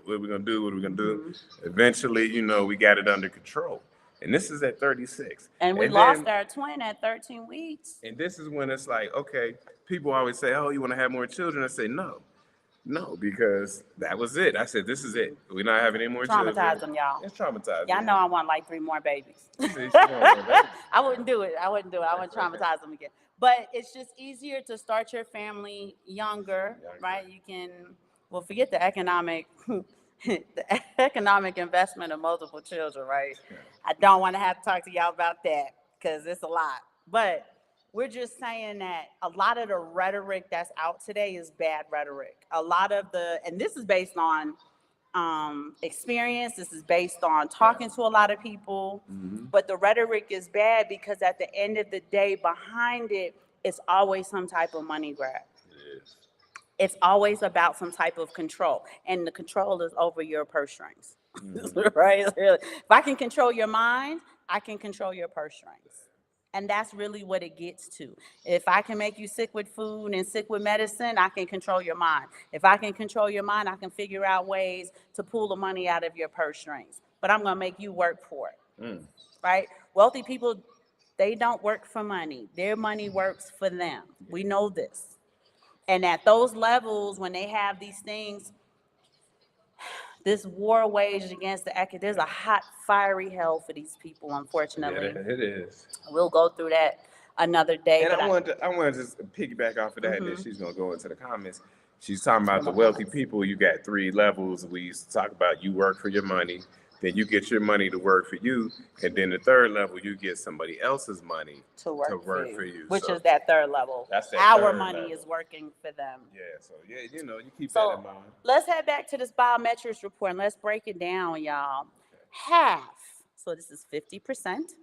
what are we going to do? What are we going to do? Mm-hmm. Eventually, we got it under control. And this is at 36. And we lost our twin at 13 weeks. And this is when it's like, okay, people always say, oh, you want to have more children? I say, no, because that was it. I said, this is it. We're not having any more children. Traumatize them, y'all. It's traumatizing. Y'all know I want like 3 more babies. I wouldn't do it. I wouldn't traumatize them again. But it's just easier to start your family younger, right? You can, forget the economic investment of multiple children, right? I don't want to have to talk to y'all about that because it's a lot. But we're just saying that a lot of the rhetoric that's out today is bad rhetoric. A lot of and this is based on experience. This is based on talking to a lot of people, but the rhetoric is bad because at the end of the day, behind it, it's always some type of money grab. It is. It's always about some type of control, and the control is over your purse strings, right? If I can control your mind, I can control your purse strings. And that's really what it gets to. If I can make you sick with food and sick with medicine, I can control your mind. If I can control your mind, I can figure out ways to pull the money out of your purse strings. But I'm going to make you work for it, right? Wealthy people, they don't work for money. Their money works for them. We know this. And at those levels, when they have these things, this war waged against there's a hot, fiery hell for these people, unfortunately. Yeah, it is. We'll go through that another day. And I want to just piggyback off of that, and then she's going to go into the comments. She's talking about the wealthy people. You got 3 levels. We used to talk about you work for your money, then you get your money to work for you, and then the 3rd level, you get somebody else's money to work for you. Which is that 3rd level. That's that Our 3rd money level. Is working for them. Yeah, so you keep that in mind. Let's head back to this biometrics report and let's break it down, y'all. Half, so this is 50%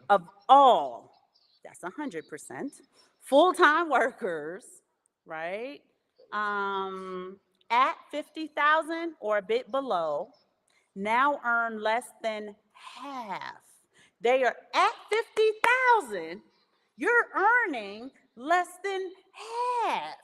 of all, that's 100%, full-time workers, right? At 50,000 or a bit below, now earn less than half. They are at 50,000. You're earning less than half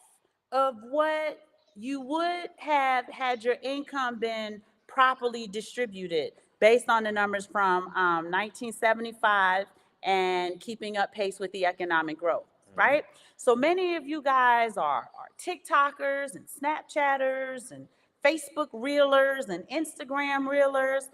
of what you would have had your income been properly distributed based on the numbers from 1975 and keeping up pace with the economic growth, right? So many of you guys are TikTokers and Snapchatters and Facebook reelers and Instagram reelers.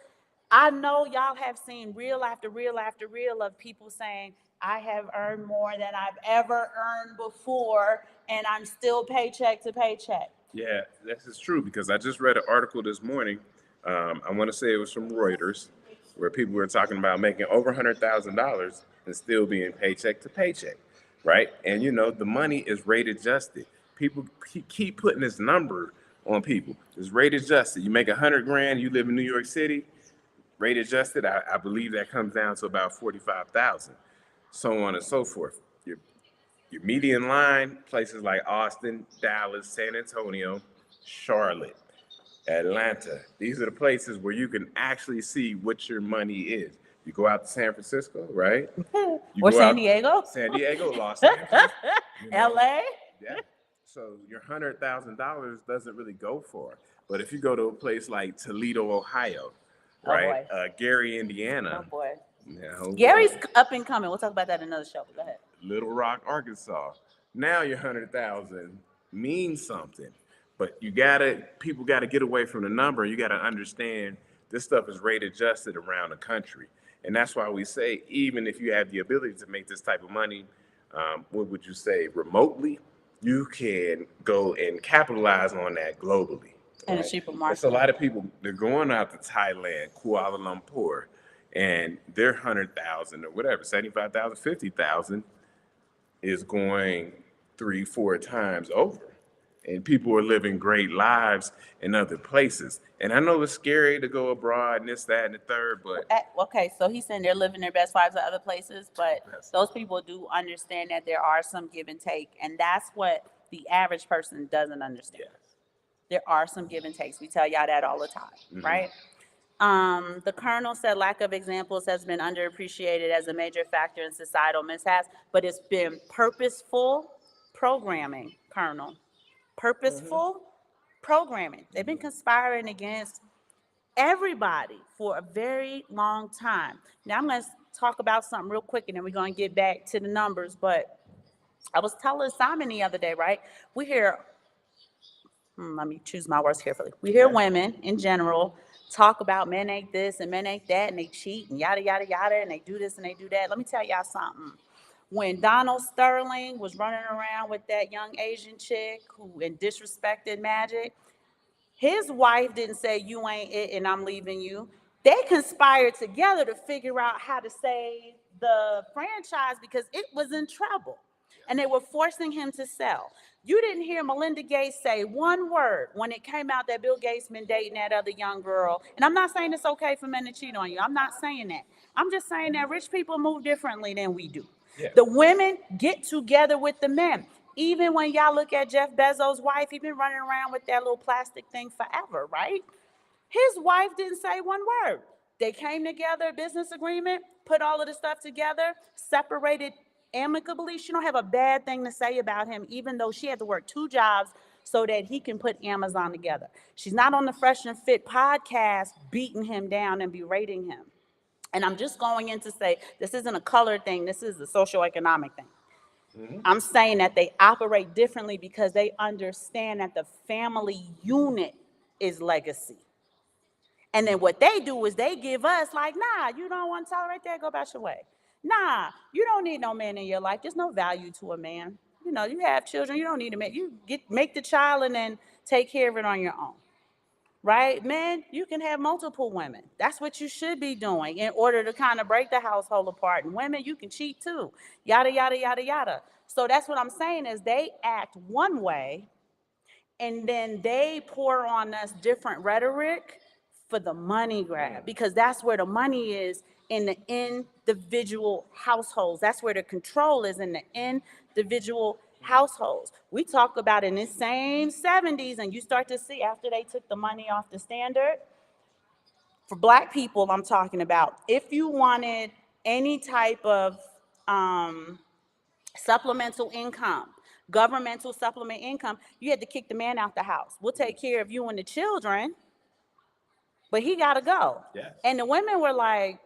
I know y'all have seen reel after reel after reel of people saying, I have earned more than I've ever earned before, and I'm still paycheck to paycheck. Yeah, this is true because I just read an article this morning. I want to say it was from Reuters, where people were talking about making over $100,000 and still being paycheck to paycheck, right? And the money is rate adjusted. People keep putting this number on people. It's rate adjusted. You make 100 grand, you live in New York City, rate adjusted. I believe that comes down to about 45,000, so on and so forth. Your median line, places like Austin, Dallas, San Antonio, Charlotte, Atlanta. These are the places where you can actually see what your money is. You go out to San Francisco, right? You Or go San out Diego, San Diego, Los Angeles, LA. yeah. So your $100,000 doesn't really go far. But if you go to a place like Toledo, Ohio, Oh right? boy. Gary, Oh Indiana, boy. you know, Gary's up and coming. We'll talk about that in another show. Go ahead. Little Rock, Arkansas. Now your 100,000 means something, but people gotta get away from the number. You gotta understand this stuff is rate adjusted around the country, and that's why we say even if you have the ability to make this type of money, what would you say remotely, you can go and capitalize on that globally, In a right? cheaper It's a market. lot of people they're going out to Thailand, Kuala Lumpur, and their 100,000 or whatever, 75,000, 50,000 is going three, four times over. And people are living great lives in other places. And I know it's scary to go abroad and this, that, and the third, but Okay, so he's saying they're living their best lives at other places, but that's, those people do understand that there are some give and take, and that's what the average person doesn't understand. yes. There are some give and takes. We tell y'all that all the time, right? The Colonel said lack of examples has been underappreciated as a major factor in societal mishaps, but it's been purposeful programming, Colonel. Purposeful programming. They've been conspiring against everybody for a very long time. Now I'm going to talk about something real quick and then we're going to get back to the numbers. But I was telling Simon the other day, right? We hear, let me choose my words carefully. We hear Yeah. women in general talk about men ain't this and men ain't that and they cheat and yada, yada, yada, and they do this and they do that. Let me tell y'all something. When Donald Sterling was running around with that young Asian chick who and disrespected Magic, his wife didn't say, you ain't it and I'm leaving you. They conspired together to figure out how to save the franchise because it was in trouble. And they were forcing him to sell. You didn't hear Melinda Gates say one word when it came out that Bill Gates been dating that other young girl. And I'm not saying it's okay for men to cheat on you. I'm not saying that. I'm just saying that rich people move differently than we do. Yeah. The women get together with the men. Even when y'all look at Jeff Bezos' wife, he been running around with that little plastic thing forever, right? His wife didn't say one word. They came together, business agreement, put all of the stuff together, separated amicably. She don't have a bad thing to say about him, even though she had to work 2 jobs so that he can put Amazon together. She's not on the Fresh and Fit podcast beating him down and berating him. And I'm just going in to say this isn't a color thing, this is a socioeconomic thing. I'm saying that they operate differently because they understand that the family unit is legacy. And then what they do is they give us like, nah, you don't want to tolerate that, go about your way. Nah, you don't need no man in your life. There's no value to a man. You know, you have children, you don't need a man. You make the child and then take care of it on your own. Right? Men, you can have multiple women. That's what you should be doing in order to kind of break the household apart. And women, you can cheat too. Yada, yada, yada, yada. So that's what I'm saying is they act one way and then they pour on us different rhetoric for the money grab because that's where the money is in the individual households. That's where the control is in the individual households. We talk about in the same 70s, and you start to see after they took the money off the standard, for Black people, I'm talking about, if you wanted any type of supplemental income, governmental supplement income, you had to kick the man out the house. We'll take care of you and the children, but he got to go. Yes. And the women were like,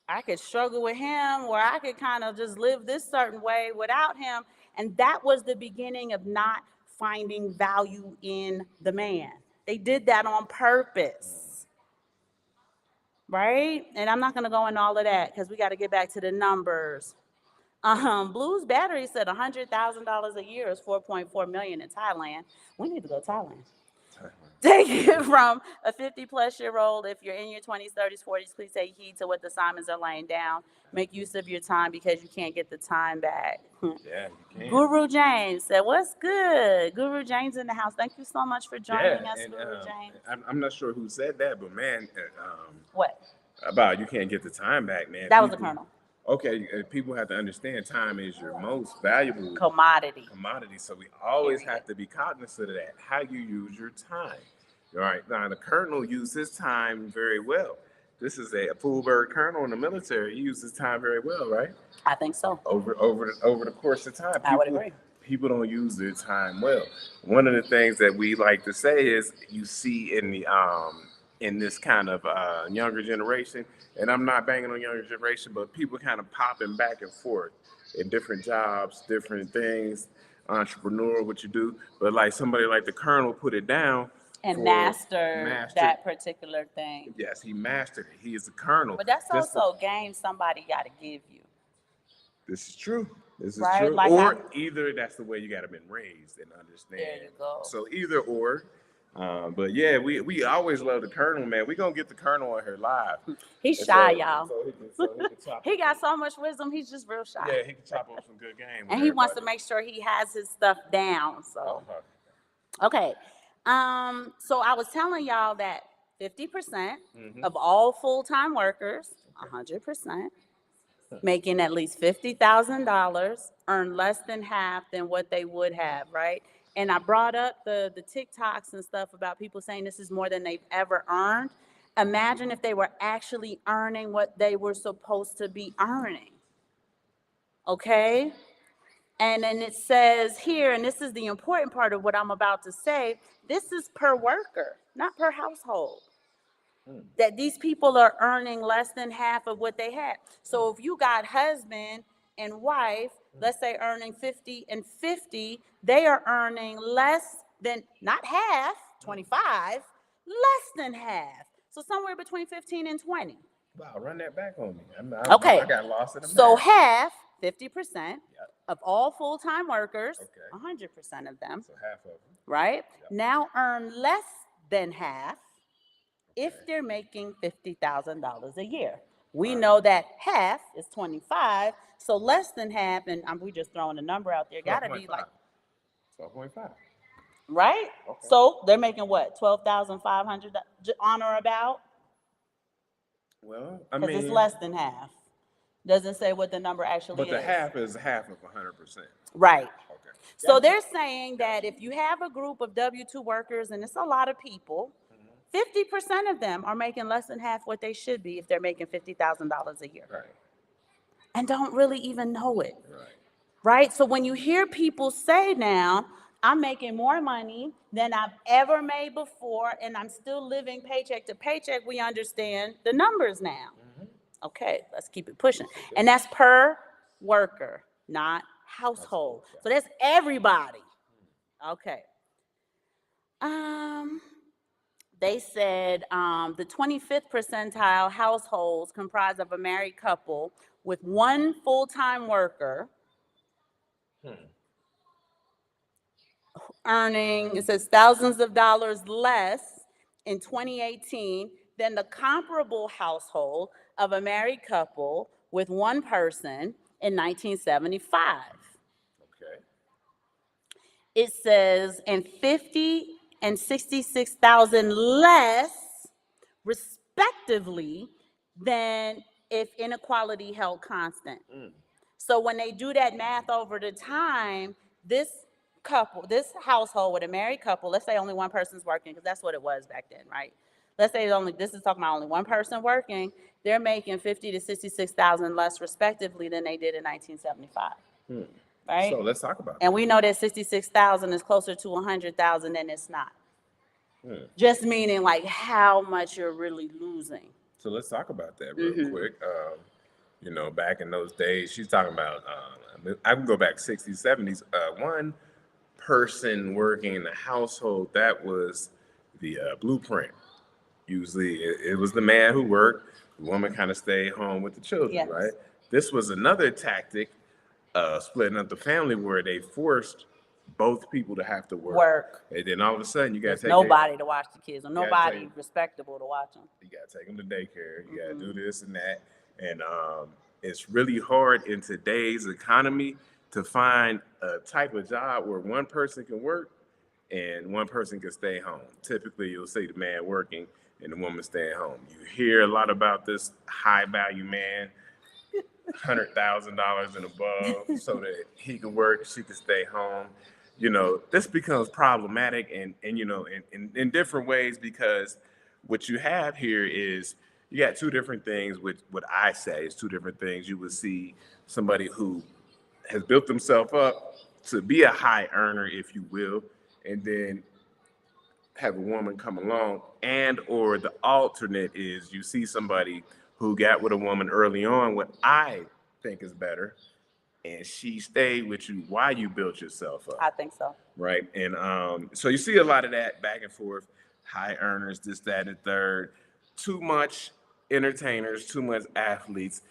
I could struggle with him, or I could kind of just live this certain way without him. And that was the beginning of not finding value in the man. They did that on purpose, right? And I'm not going to go into all of that because we got to get back to the numbers. Blues Battery said $100,000 a year is 4.4 million in Thailand. We need to go to Thailand. Take it from a 50-plus-year-old. If you're in your 20s, 30s, 40s, please take heed to what the Simons are laying down. Make use of your time because you can't get the time back. Yeah, you can. Guru James said, "What's good?" Guru James in the house. Thank you so much for joining us, and Guru James. I'm not sure who said that, but man, What? about you can't get the time back, man. That was the Colonel. Okay, people have to understand time is your most valuable Commodity. So we always have to be cognizant of that. How you use your time. All right. Now the colonel used his time very well. This is a full bird colonel in the military. He uses time very well, right? I think so. Over the course of time, I would agree. People don't use their time well. One of the things that we like to say is you see in the in this kind of younger generation, and I'm not banging on younger generation, but people kind of popping back and forth in different jobs, different things, entrepreneur, what you do. But like somebody like the colonel put it down and master that particular thing. Yes, he mastered it. He is the colonel. But that's also game somebody got to give you. This is true. This is right? true. Like or either that's the way you got to been raised and understand. There you go. So either or. But yeah, we always love the colonel, man. We're going to get the colonel on here live. He's shy, y'all. So he can chop he got so much wisdom. He's just real shy. Yeah, he can chop up some good game. And he wants to make sure he has his stuff down. So, okay. So I was telling y'all that 50% of all full-time workers, 100%, making at least $50,000, earn less than half than what they would have, right? And I brought up the TikToks and stuff about people saying this is more than they've ever earned. Imagine if they were actually earning what they were supposed to be earning. Okay? And then it says here, and this is the important part of what I'm about to say, this is per worker, not per household. That these people are earning less than half of what they had. So if you got husband and wife, let's say earning 50 and 50, they are earning less than, not half, 25, less than half. So somewhere between 15 and 20. Wow, run that back on me. Okay. I got lost in the So math. half, 50% of all full-time workers, 100% of them, So half of them. right, now earn less than half if they're making $50,000 a year. We know that half is 25, so less than half, and we just throwing a number out there, gotta be like 12.5. right? Okay. So they're making what, 12,500 on or about? Well, I Because mean, it's less than half. Doesn't say what the number actually is. but the half is half of 100%. Right. Okay. So they're saying that if you have a group of W-2 workers, and it's a lot of people, 50% of them are making less than half what they should be if they're making $50,000 a year. Right. And don't really even know it. Right. Right? So when you hear people say now, I'm making more money than I've ever made before, and I'm still living paycheck to paycheck, we understand the numbers now. Okay, let's keep it pushing. And that's per worker, not household. So that's everybody. Okay. They said the 25th percentile households comprised of a married couple with one full-time worker earning, it says, thousands of dollars less in 2018 than the comparable household of a married couple with one person in 1975. Okay. It says, and 50 and 66,000 less, respectively, than if inequality held constant. So when they do that math over the time, this couple, this household with a married couple, let's say only one person's working, because that's what it was back then, right? Let's say this is talking about only one person working, they're making 50 to 66,000 less respectively than they did in 1975. Right? So let's talk about that. And we know that 66,000 is closer to 100,000 than it's not. Just meaning like how much you're really losing. So let's talk about that real quick. You know, back in those days, she's talking about, I can go back 60s, 70s. One person working in the household, that was the blueprint. Usually it was the man who worked, the woman kind of stayed home with the children, right? This was another tactic splitting up the family where they forced both people to have to work. Work. And then all of a sudden, you got There's to take nobody to watch the kids, or You gotta nobody take- respectable to watch them. you got to take them to daycare. You got to do Mm-hmm. this and that. And it's really hard in today's economy to find a type of job where one person can work and one person can stay home. Typically, you'll see the man working and the woman staying home. You hear a lot about this high value man, $100,000 and above, so that he can work, she can stay home. You know, this becomes problematic and you know, in different ways, because what you have here is you got two different things, which what I say is two different things. You would see somebody who has built themselves up to be a high earner, if you will, and then have a woman come along, and or the alternate is you see somebody who got with a woman early on, what I think is better, and she stayed with you while you built yourself I up, think so. right? And so you see a lot of that back and forth, high earners, this, that, and the third, too much entertainers, too much athletes,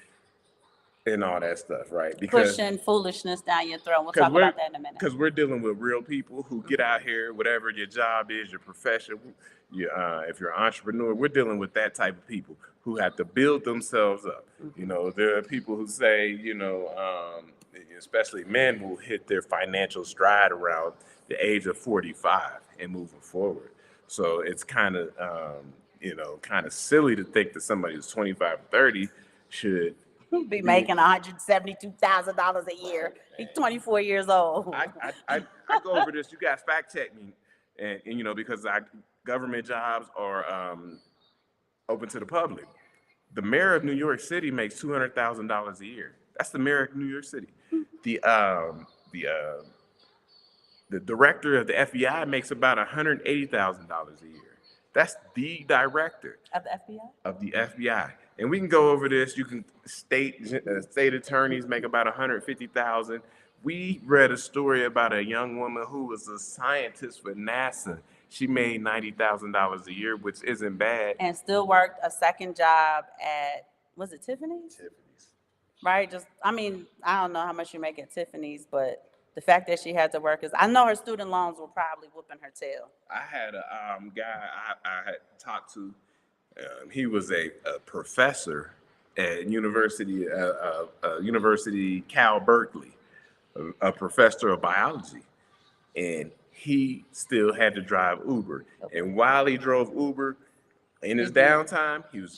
and all that stuff, right? Pushing foolishness down your throat. We'll Because talk we're about that in a minute. because we're dealing with real people who get out here, whatever your job is, your profession. If you're an entrepreneur, we're dealing with that type of people who have to build themselves up. You know, there are people who say, you know, especially men will hit their financial stride around the age of 45 and moving forward. So it's kind of, kind of silly to think that somebody who's 25 or 30 should Be making $172,000 a year. He's 24 years old. I go over this. You guys fact check me, and you know, because government jobs are open to the public. The mayor of New York City makes $200,000 a year. That's the mayor of New York City. The director of the FBI makes about $180,000 a year. That's the director Of the FBI? of the FBI. And we can go over this. You can state attorneys make about 150,000. We read a story about a young woman who was a scientist for NASA. She made $90,000 a year, which isn't bad. And still worked a second job at, was it Tiffany's? Tiffany's. Right? I don't know how much you make at Tiffany's, but the fact that she had to work is, I know her student loans were probably whooping her tail. I had a guy I had talked to. He was a professor at University Cal Berkeley, a professor of biology, and he still had to drive Uber. Okay. And while he drove Uber, in his downtime, he was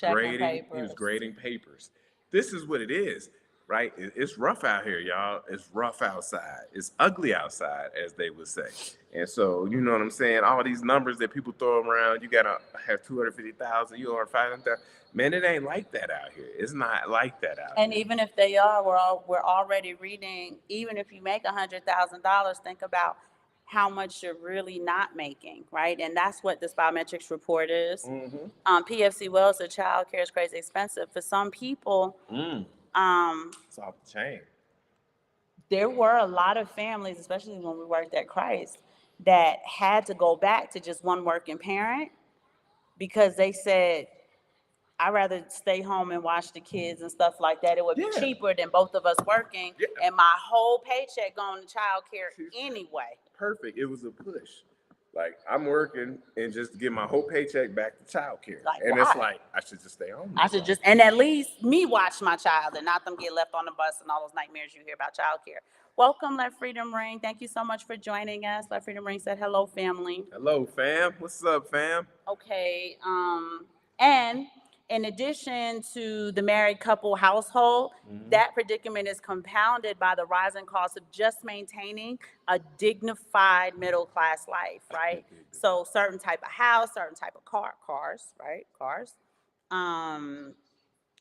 grading papers. This is what it is, right? It's rough out here, y'all. It's rough outside. It's ugly outside, as they would say. And so, you know what I'm saying? All these numbers that people throw around, you gotta have 250,000, you are 500,000. Man, it ain't like that out here. It's not like that out And here. even if they are, we're already reading, even if you make $100,000, think about how much you're really not making, right? And that's what this biometrics report is. Mm-hmm. PFC Wells, the child care is crazy expensive. For some people, It's off the chain. there were a lot of families, especially when we worked at Christ, that had to go back to just one working parent because they said, I'd rather stay home and watch the kids and stuff like that. It would be Yeah. cheaper than both of us working, Yeah. and my whole paycheck going to child care anyway. Perfect. It was a push. Like, I'm working and just get my whole paycheck back to child care. Like, and why? it's like, I should just stay home. I should just, and at least me watch my child and not them get left on the bus and all those nightmares you hear about child care. Welcome, Let Freedom Ring. Thank you so much for joining us. Let Freedom Ring said, hello, family. Hello, fam. What's up, fam? Okay. And in addition to the married couple household, that predicament is compounded by the rising cost of just maintaining a dignified middle class life, right? So certain type of house, certain type of cars, right? Cars.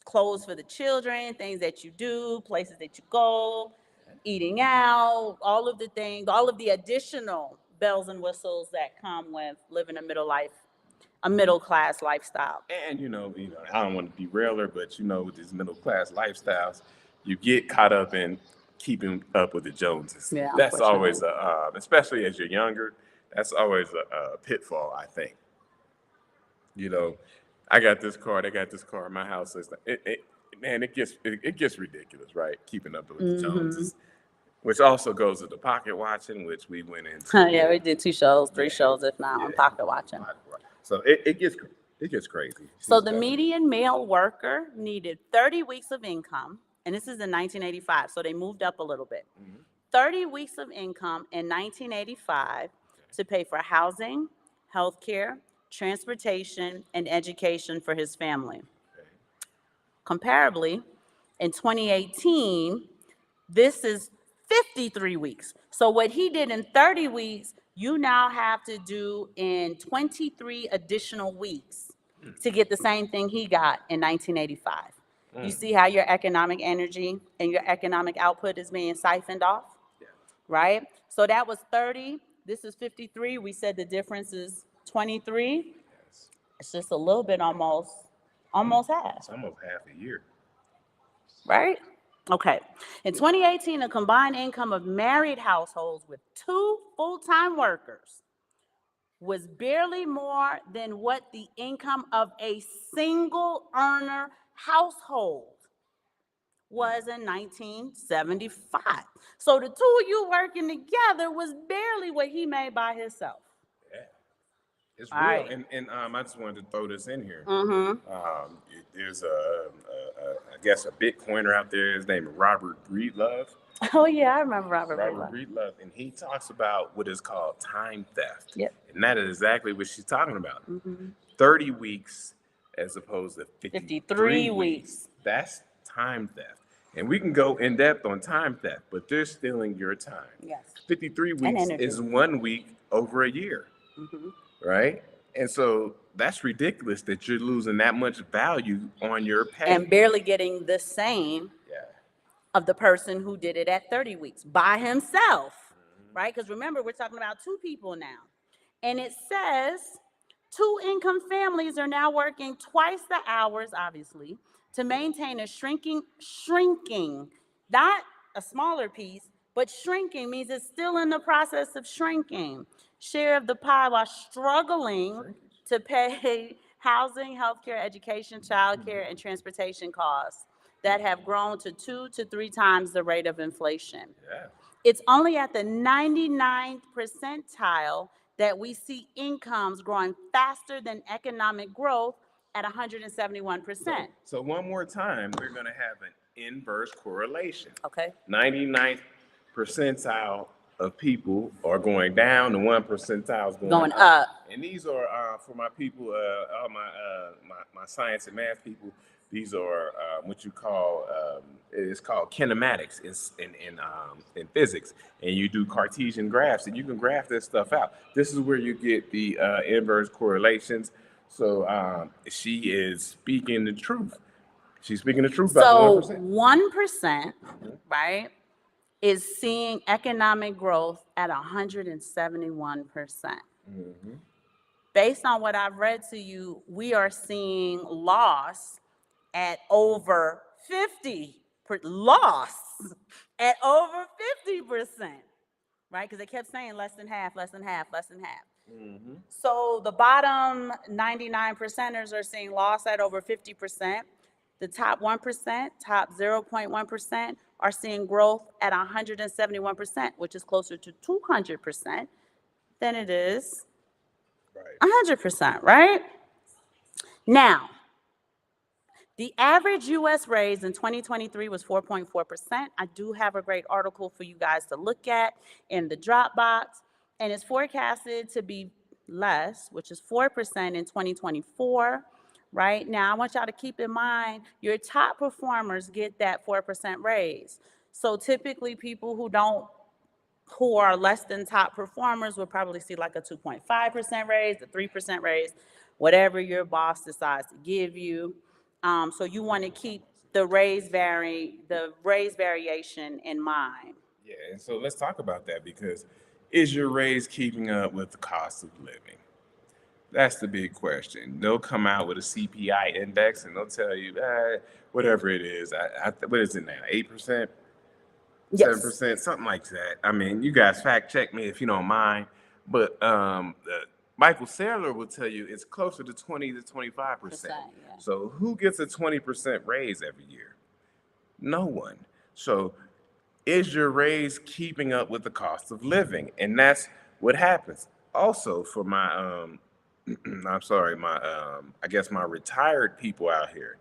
Clothes for the children, things that you do, places that you go, eating out, all of the things, all of the additional bells and whistles that come with living a middle class lifestyle. And I don't want to derail her, but with these middle class lifestyles, you get caught up in keeping up with the Joneses. Yeah, that's always especially as you're younger, that's always a pitfall, I think. I got this car, they got this car in my house. It's like, it gets ridiculous, right? Keeping up with the Joneses. which also goes to the pocket watching, which we went into. Yeah, we did 2 shows, 3 Yeah, shows, if not, on pocket watching. So it gets crazy. So the median male worker needed 30 weeks of income, and this is in 1985, so they moved up a little bit. 30 weeks of income in 1985 to pay for housing, health care, transportation, and education for his family. Comparably, in 2018, this is 53 weeks. So what he did in 30 weeks, you now have to do in 23 additional weeks to get the same thing he got in 1985. You see how your economic energy and your economic output is being siphoned off, right? So that was 30. This is 53. We said the difference is 23. It's just a little bit, almost half. It's almost half a year. Right? Okay. In 2018, the combined income of married households with 2 full-time workers was barely more than what the income of a single earner household was in 1975. So the 2 of you working together was barely what he made by himself. Yeah. It's All real, right. and I just wanted to throw this in here. Mm-hmm. There's I guess a Bitcoiner out there. His name is Robert Breedlove. Oh yeah, I remember Robert Breedlove, and he talks about what is called time theft. Yep. And that is exactly what she's talking about. Mm-hmm. 30 weeks as opposed to 53 weeks. That's time theft. And we can go in depth on time theft, but they're stealing your time. Yes. 53 weeks is 1 week over a year. Mm-hmm. Right? And so that's ridiculous that you're losing that much value on your pay. And barely getting the same of the person who did it at 30 weeks by himself, right? Because remember, we're talking about 2 people now. And it says 2 income families are now working twice the hours, obviously, to maintain a shrinking, not a smaller piece, but shrinking means it's still in the process of shrinking. Share of the pie while struggling to pay housing, healthcare, education, childcare, and transportation costs that have grown to 2 to 3 times the rate of inflation. Yeah. It's only at the 99th percentile that we see incomes growing faster than economic growth at 171%. So one more time, we're going to have an inverse correlation. Okay. 99th percentile of people are going down, the 1 percentile is going up. And these are for my people, all my science and math people. These are what you call it's called kinematics in physics, and you do Cartesian graphs, and you can graph this stuff out. This is where you get the inverse correlations. So she is speaking the truth. She's speaking the truth about the 1%. 1%, right, is seeing economic growth at 171%. Based on what I've read to you, we are seeing loss at over 50%, at over 50%, right? Because they kept saying less than half, less than half, less than half. So the bottom 99 percenters are seeing loss at over 50%. The top 1%, top 0.1% are seeing growth at 171%, which is closer to 200% than it is 100%, right? Now, the average U.S. raise in 2023 was 4.4%. I do have a great article for you guys to look at in the Dropbox, and it's forecasted to be less, which is 4% in 2024. Right now, I want y'all to keep in mind your top performers get that 4% raise. So typically, people who are less than top performers will probably see like a 2.5% raise, a 3% raise, whatever your boss decides to give you. So you want to keep the raise variation in mind. Yeah, and so let's talk about that, because is your raise keeping up with the cost of living? That's the big question. They'll come out with a CPI index and they'll tell you, whatever it is, what is it now, 8%? 7%, something like that. I mean, you guys fact check me if you don't mind. But Michael Saylor will tell you it's closer to 20 to 25%. So who gets a 20% raise every year? No one. So is your raise keeping up with the cost of living? And that's what happens. Also, for my I'm sorry, my I guess my retired people out here,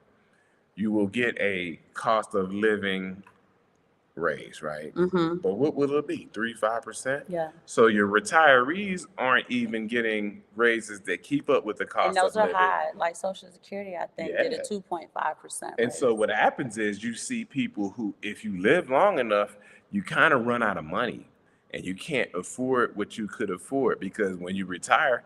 you will get a cost of living raise, right? Mm-hmm. But what will it be? 3, 5%? Yeah. So your retirees aren't even getting raises that keep up with the And cost those of are living. high. Like Social Security, I think, did a Yeah. 2.5% And so raise. what happens is you see people who, if you live long enough, you kind of run out of money and you can't afford what you could afford because when you retire,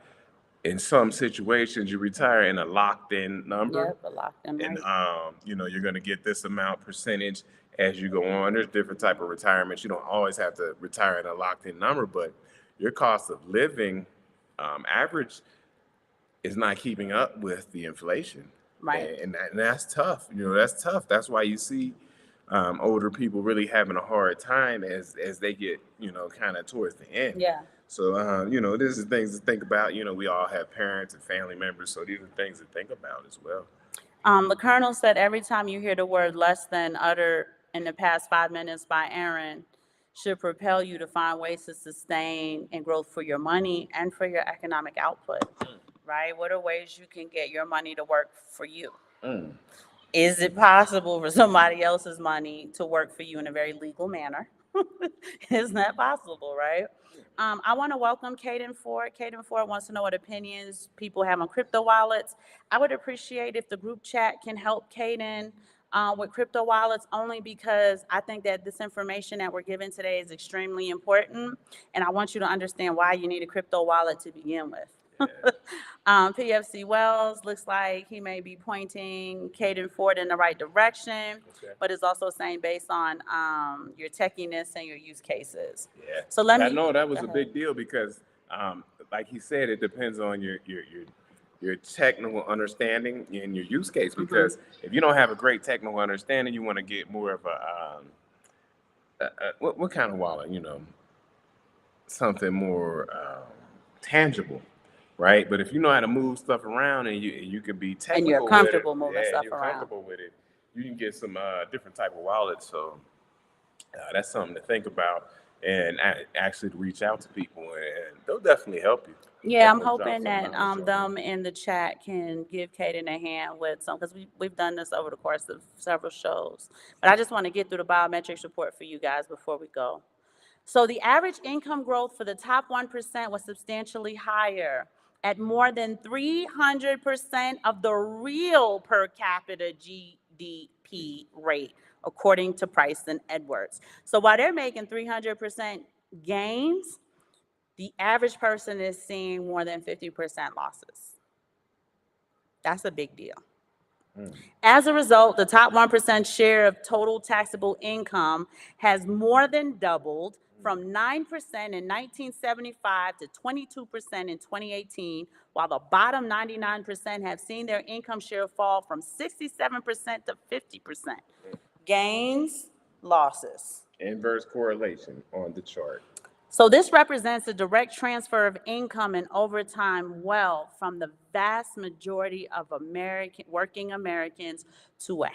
in some situations, you retire in a locked in number. Yep, a locked-in And rate. you're going to get this amount percentage as you go on. There's different type of retirements. You don't always have to retire in a locked in number, but your cost of living average is not keeping up with the inflation, Right. and that's tough. That's tough. That's why you see older people really having a hard time as they get kind of towards the end. Yeah. So this is things to think about. We all have parents and family members, so these are things to think about as well. The Colonel said every time you hear the word less than uttered in the past 5 minutes by Aaron should propel you to find ways to sustain and growth for your money and for your economic output, right? What are ways you can get your money to work for you? Mm. Is it possible for somebody else's money to work for you in a very legal manner? Isn't that possible, right? I want to welcome Caden Ford. Caden Ford wants to know what opinions people have on crypto wallets. I would appreciate if the group chat can help Caden with crypto wallets, only because I think that this information that we're given today is extremely important, and I want you to understand why you need a crypto wallet to begin with. PFC Wells looks like he may be pointing Caden Ford in the right direction, Okay. but is also saying based on your techiness and your use cases. Yeah. So let I me know that was go a ahead. big deal because, like he said, it depends on your technical understanding and your use case. Because if you don't have a great technical understanding, you want to get more of what kind of wallet? Something more tangible, right? But if you know how to move stuff around and you can be And you're technical with it, comfortable moving yeah, and stuff you're around. comfortable with it, you can get some different type of wallets. So that's something to think about and actually to reach out to people, and they'll definitely help you. Yeah, I'm Definitely drop hoping some that knowledge on you. them in the chat can give Caden a hand with some, because we've done this over the course of several shows. But I just want to get through the biometrics report for you guys before we go. So the average income growth for the top 1% was substantially higher at more than 300% of the real per capita GDP rate, according to Price and Edwards. So while they're making 300% gains, the average person is seeing more than 50% losses. That's a big deal. As a result, the top 1% share of total taxable income has more than doubled from 9% in 1975 to 22% in 2018, while the bottom 99% have seen their income share fall from 67% to 50%. Gains, losses. Inverse correlation on the chart. So this represents a direct transfer of income and over time wealth from the vast majority of working Americans to a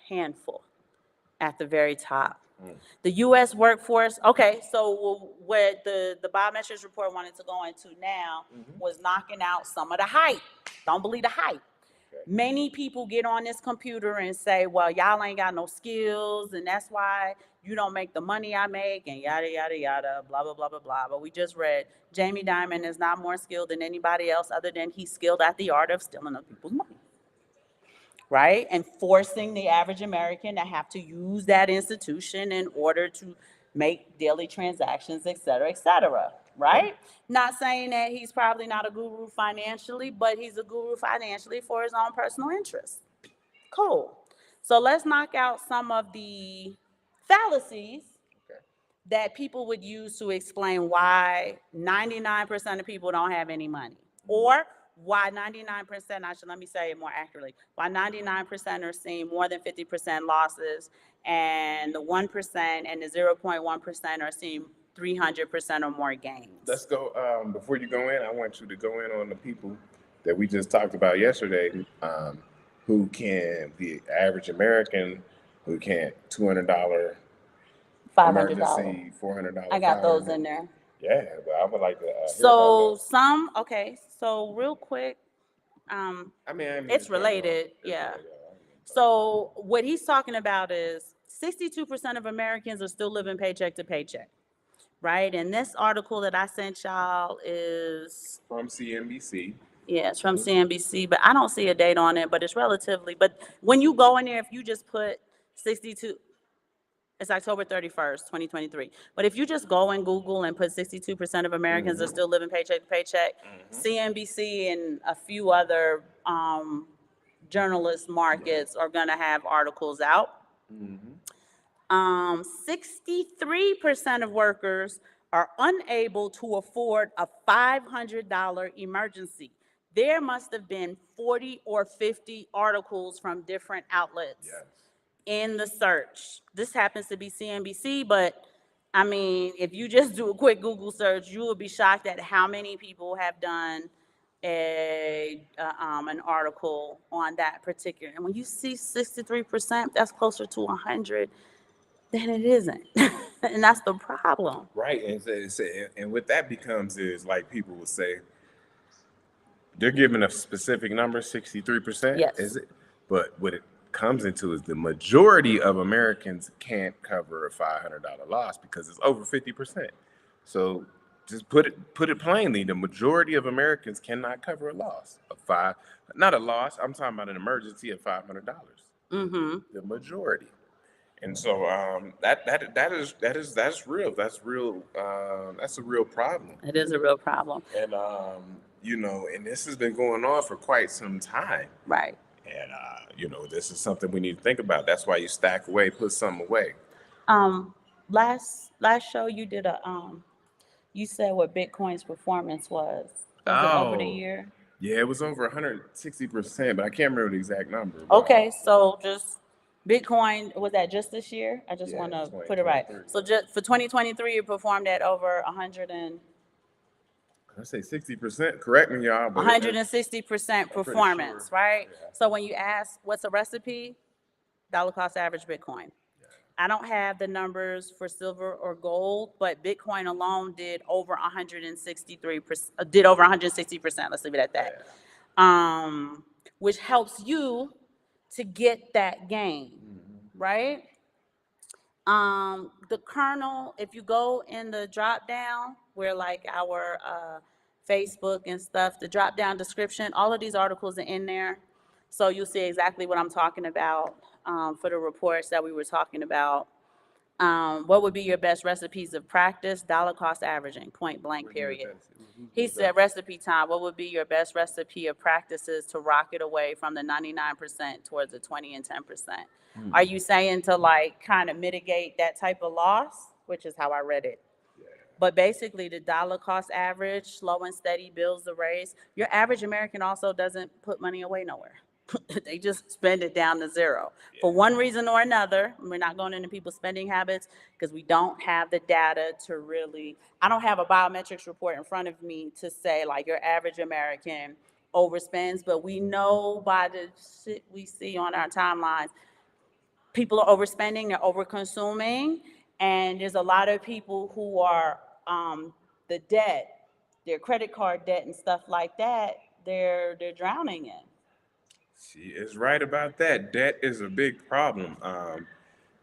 handful at the very top. The U.S. workforce, okay, so what the biometrics report wanted to go into now was knocking out some of the hype. Don't believe the hype. Many people get on this computer and say, well, y'all ain't got no skills, and that's why you don't make the money I make, and yada, yada, yada, blah, blah, blah, blah, blah. But we just read Jamie Dimon is not more skilled than anybody else other than he's skilled at the art of stealing other people's money, right? And forcing the average American to have to use that institution in order to make daily transactions, et cetera, right? Not saying that he's probably not a guru financially, but he's a guru financially for his own personal interests. Cool. So let's knock out some of the fallacies that people would use to explain why 99% of people don't have any money, or why 99%, let me say it more accurately, why 99% are seeing more than 50% losses, and the 1% and the 0.1% are seeing 300% or more gains. Let's go. Before you go in, I want you to go in on the people that we just talked about yesterday, who can, the average American, who can't $200 $500. emergency $400 I got those fund. in there. Yeah, but I would like to hear about So those. okay, so real quick, um, I mean, I didn't mean to it's cut you off. related, It's yeah. related. I didn't mean to cut you off. So what he's talking about is 62% of Americans are still living paycheck to paycheck, right? And this article that I sent y'all is, From CNBC. yeah, it's from CNBC, but I don't see a date on it, but it's relatively, but when you go in there, if you just put 62, it's October 31st, 2023. But if you just go and Google and put 62% of Americans are still living paycheck to paycheck, CNBC and a few other journalist markets are going to have articles out. 63% of workers are unable to afford a $500 emergency. There must have been 40 or 50 articles from different outlets Yes. in the search. This happens to be CNBC, but I mean, if you just do a quick Google search, you will be shocked at how many people have done an article on that particular. And when you see 63%, that's closer to 100 than it isn't, and that's the problem. Right, and what that becomes is like people will say they're giving a specific number, 63%, Yes. is it? But what it comes into is the majority of Americans can't cover a $500 loss because it's over 50%. So just put it plainly, the majority of Americans cannot cover a loss of not a loss. I'm talking about an emergency of $500. Mm-hmm. The majority. And so that's real. That's real. That's a real problem. It is a real problem. And and this has been going on for quite some time. Right. And this is something we need to think about. That's why you stack away, put something away. Last show you did you said what Bitcoin's performance was. Was it over the Oh, year? yeah, it was over 160%, but I can't remember the exact number. Okay, so just Bitcoin, was that just this year? I just Yeah, want to put it right. 2023. So just for 2023, it performed at over 100 and I say 60%. Correct me, y'all, but 160% pretty performance, sure. right? Yeah. So when you ask what's a recipe, dollar cost average Bitcoin. I don't have the numbers for silver or gold, but Bitcoin alone did over 163%, did over 160%. Let's leave it at that. Which helps you to get that gain, right? The kernel, if you go in the drop down where like our Facebook and stuff, the drop down description, all of these articles are in there. So you'll see exactly what I'm talking about for the reports that we were talking about. What would be your best recipes of practice? Dollar cost averaging, point blank, period. He said recipe time. What would be your best recipe of practices to rocket away from the 99% towards the 20 and 10%? Are you saying to like kind of mitigate that type of loss, which is how I read it? But basically, the dollar cost average, slow and steady builds the race. Your average American also doesn't put money away nowhere. They just spend it down to zero. For one reason or another, we're not going into people's spending habits because we don't have the data to really, I don't have a biometrics report in front of me to say like your average American overspends, but we know by the shit we see on our timelines, people are overspending, they're overconsuming, and there's a lot of people who are the debt, their credit card debt and stuff like that, they're drowning in. She is right about that. Debt is a big problem.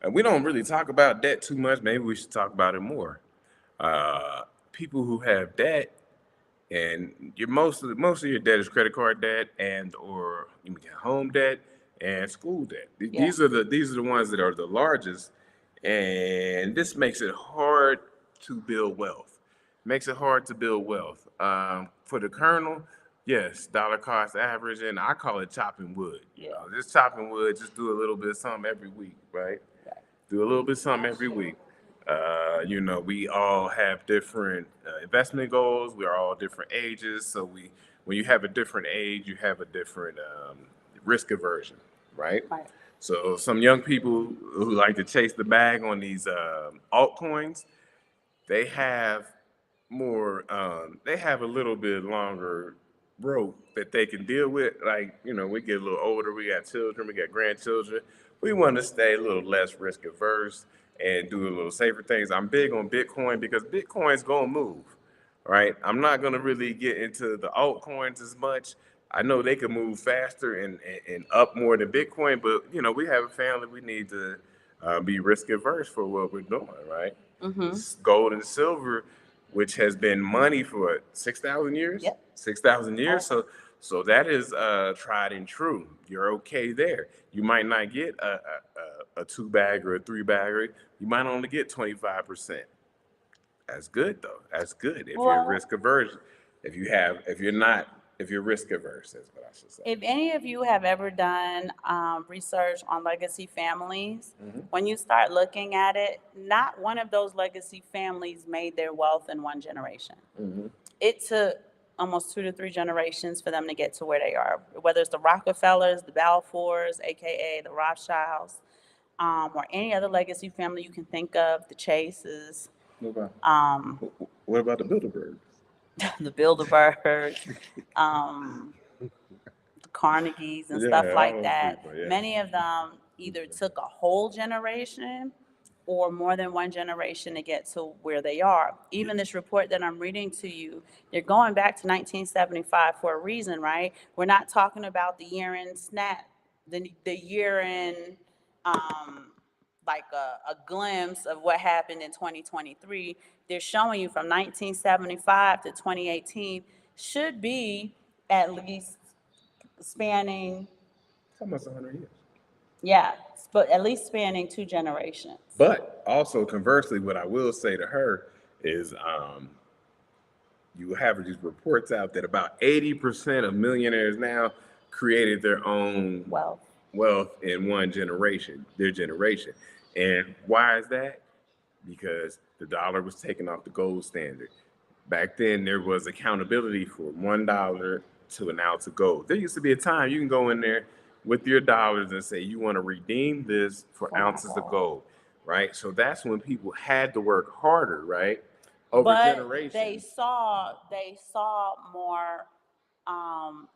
And we don't really talk about debt too much. Maybe we should talk about it more. People who have debt, and most of your debt is credit card debt and or you can get home debt and school debt. Yeah. These are the ones that are the largest, and this makes it hard to build wealth. Makes it hard to build wealth. For the kernel, yes, dollar cost average, and I call it chopping wood. Just chopping wood. Just do a little bit of something every week, right? Do a little bit of something every week. We all have different investment goals. We are all different ages. So when you have a different age, you have a different risk aversion, right? Right. So some young people who like to chase the bag on these altcoins, they have they have a little bit longer rope that they can deal with. Like, we get a little older, we got children, we got grandchildren. we want to stay a little less risk averse and do a little safer things. I'm big on Bitcoin because Bitcoin's gonna move, right? I'm not gonna really get into the altcoins as much. I know they can move faster and up more than Bitcoin, but we have a family. We need to be risk averse for what we're doing, right? Mm-hmm. Gold and silver, which has been money for what, 6,000 years? Yep. 6,000 years. Oh, So that is tried and true. You're okay there. You might not get a two bag or a three bagger. You might only get 25%. That's good though. That's good if you're well, risk averse. If you're not, if you're risk averse, is what I should say. if any of you have ever done research on legacy families, Hmm. when you start looking at it, not one of those legacy families made their wealth in one generation. Hmm. It took almost 2 to 3 generations for them to get to where they are, whether it's the Rockefellers, the Balfours, aka the Rothschilds, or any other legacy family you can think of, the Chases, What about um, what about the Bilderberg? the Bilderbergs, um, the Carnegies, and stuff Yeah, like all those that. people. Yeah. Many of them either took a whole generation or more than one generation to get to where they are. Even this report that I'm reading to you, they're going back to 1975 for a reason, right? We're not talking about the year in snap, the year in like a glimpse of what happened in 2023. They're showing you from 1975 to 2018 should be at least spanning, It's almost 100 years. yeah, but at least spanning 2 generations. But also conversely, what I will say to her is, you have these reports out that about 80% of millionaires now created their own Well, wealth in one generation, their generation. And why is that? Because the dollar was taken off the gold standard. Back then, there was accountability for $1 to an ounce of gold. There used to be a time you can go in there with your dollars and say, you want to redeem this for for my ounces of goal. gold, right? So that's when people had to work harder, right? Over But they generations. saw more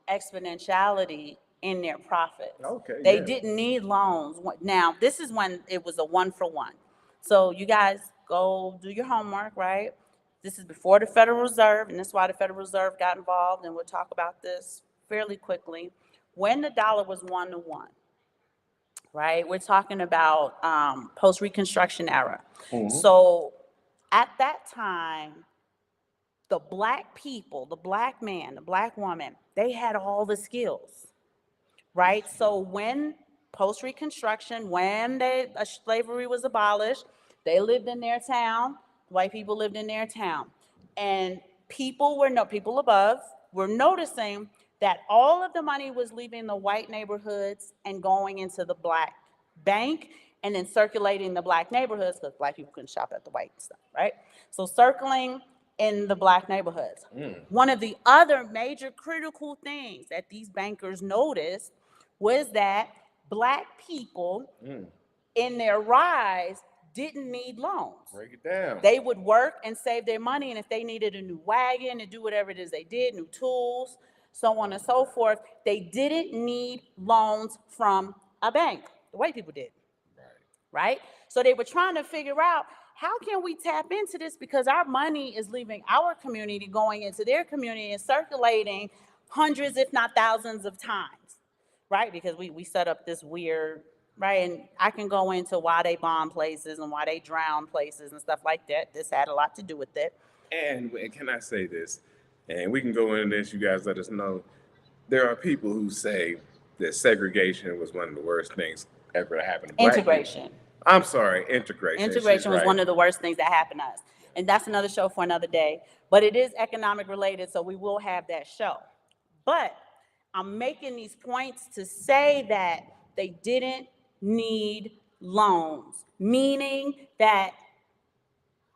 exponentiality in their profits. Okay, They yeah. didn't need loans. Now, this is when it was a 1-for-1. So you guys go do your homework, right? This is before the Federal Reserve, and that's why the Federal Reserve got involved, and we'll talk about this fairly quickly. When the dollar was 1-to-1, right? We're talking about post-Reconstruction era. Mhm. So at that time, the black people, the black man, the black woman, they had all the skills, right? So when post-Reconstruction, when slavery was abolished, they lived in their town, white people lived in their town. And people above were noticing that all of the money was leaving the white neighborhoods and going into the black bank and then circulating the black neighborhoods because black people couldn't shop at the white stuff, right? So circling in the black neighborhoods. One of the other major critical things that these bankers noticed was that black people in their rise didn't need loans. Break it down. They would work and save their money, and if they needed a new wagon to do whatever it is they did, new tools, so on and so forth, they didn't need loans from a bank. The white people did, right? So they were trying to figure out how can we tap into this because our money is leaving our community, going into their community and circulating hundreds, if not thousands of times, right? Because we set up this weird, right? And I can go into why they bomb places and why they drown places and stuff like that. This had a lot to do with it. And can I say this? And we can go into this, you guys let us know. There are people who say that segregation was one of the worst things ever to happen to black people. Integration. I'm sorry, integration. Integration was one of the worst things that happened to us. And that's another show for another day. But it is economic related, so we will have that show. But I'm making these points to say that they didn't need loans, meaning that